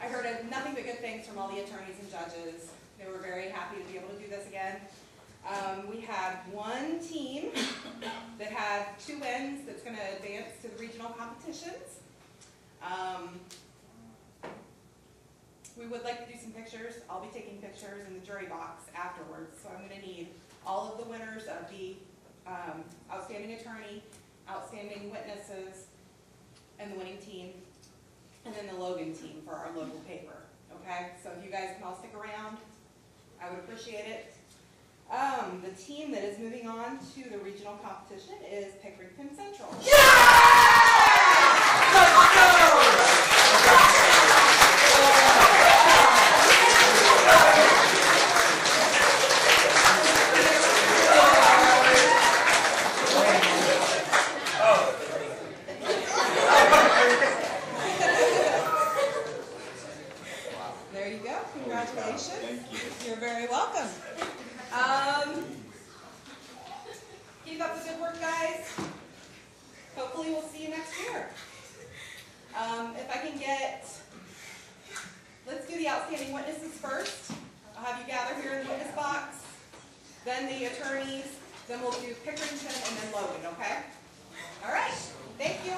I heard nothing but good things from all the attorneys and judges. They were very happy to be able to do this again. We had one team that had 2 wins that's going to advance to the regional competitions. We would like to do some pictures. I'll be taking pictures in the jury box afterwards, so I'm going to need all of the winners of the outstanding attorney, outstanding witnesses, and the winning team, and then the Logan team for our local paper. Okay, so if you guys can all stick around, I would appreciate it. The team that is moving on to the regional competition is Pickerington Central. There you go. Congratulations. Thank you. You're very welcome. Keep up the good work, guys. Hopefully we'll see you next year. If I can get, let's do the outstanding witnesses first. I'll have you gather here in the witness box, then the attorneys, then we'll do Pickerington and then Logan, okay? All right. Thank you.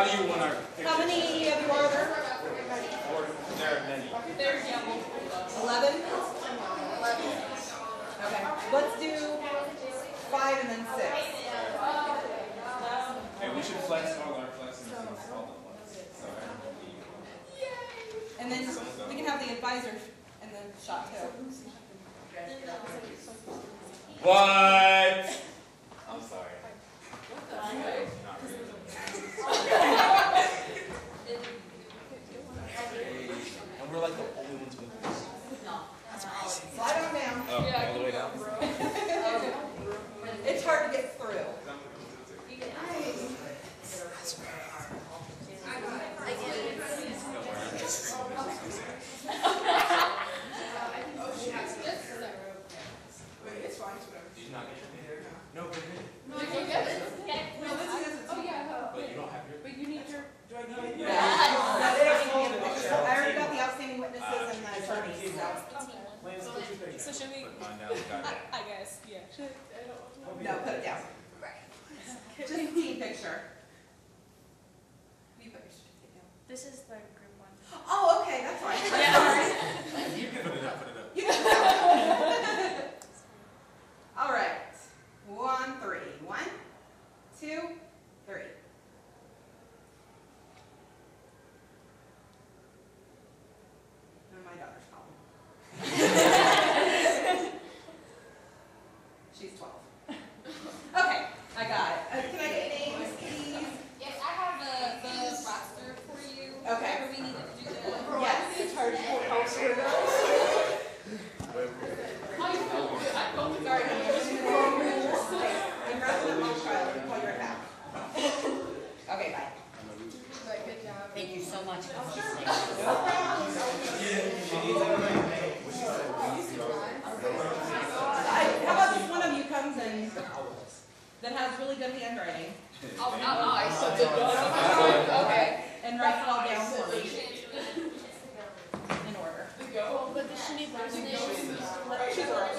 How do you want our How many of you are there? There are many. 11? Okay, let's do 5 and then 6. Hey, we should flex all our flexes and all the ones. And then we can have the advisor and then shot too. What? I'm sorry. And we're like the only ones moving. Slide on down. Oh, all the way down? It's hard to get through. It's fine, it's whatever. Did you not get your hair? No, we're good. No, you get it? No, this is. Oh, yeah. But you don't have your. But you need your. Do I need it? No, they don't need the picture. I already got the outstanding witnesses and the attorneys, so. So should we? Put mine down. Got it. I guess, yeah. No, put it down. Just a team picture. You put your certificate down. This is the group one. Oh, okay, that's fine. You can put it up, put it up. You can put it down. All right. 1, 3. 1, 2, 3. And my daughter's calling. She's 12. Okay, I got it. Can I get names, please? Yes, I have the roster for you. Okay. Whenever we need to do the. Yes. It's hard to hold house for that. Sorry, I'm wrestling my child. I'll call you right back. Okay, bye. Good job. Thank you so much. How about just one of you comes and that has really good handwriting Oh, not I. Okay. and writes it all down for me in order. But does she need last name? She's all right.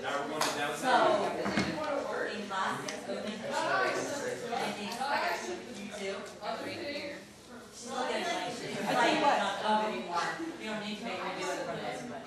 Now we're going to downstairs. So, in class, you too? She's looking at me like, I tell you what. not anymore. You don't need to make her do it in front of everybody.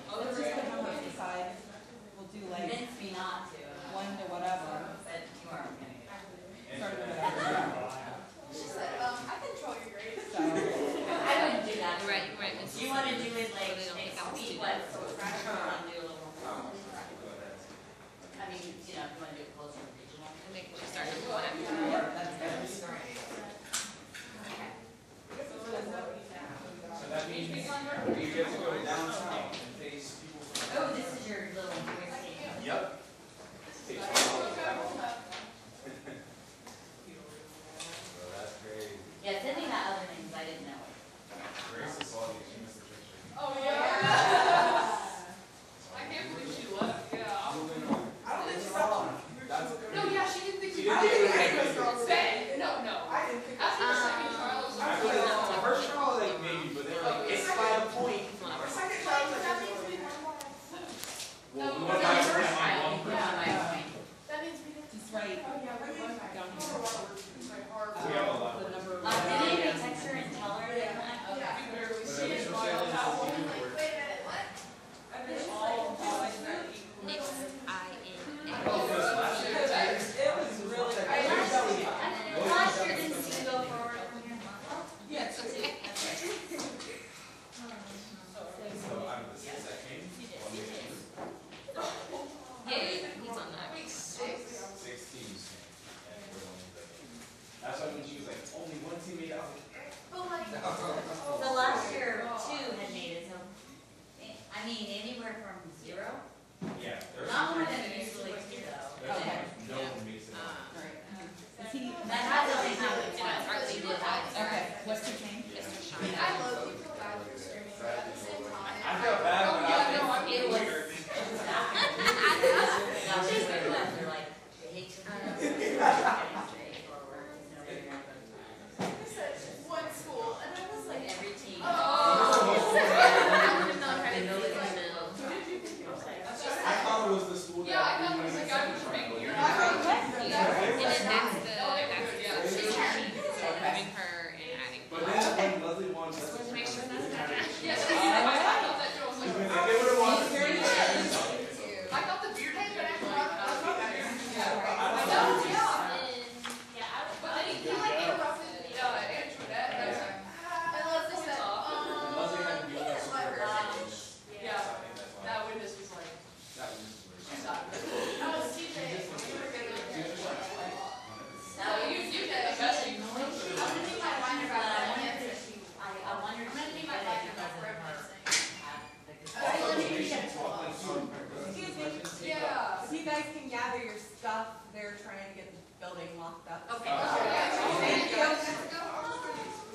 guys can gather your stuff, they're trying to get the building locked up. Okay. Thank you.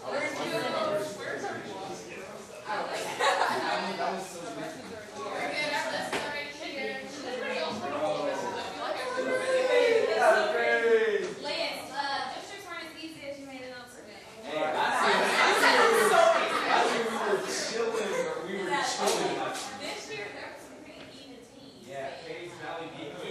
Where's our Lance, districts weren't as easy as you made it up today. We were chilling. This year there was some pretty even teams. Yeah, Hayes Valley beat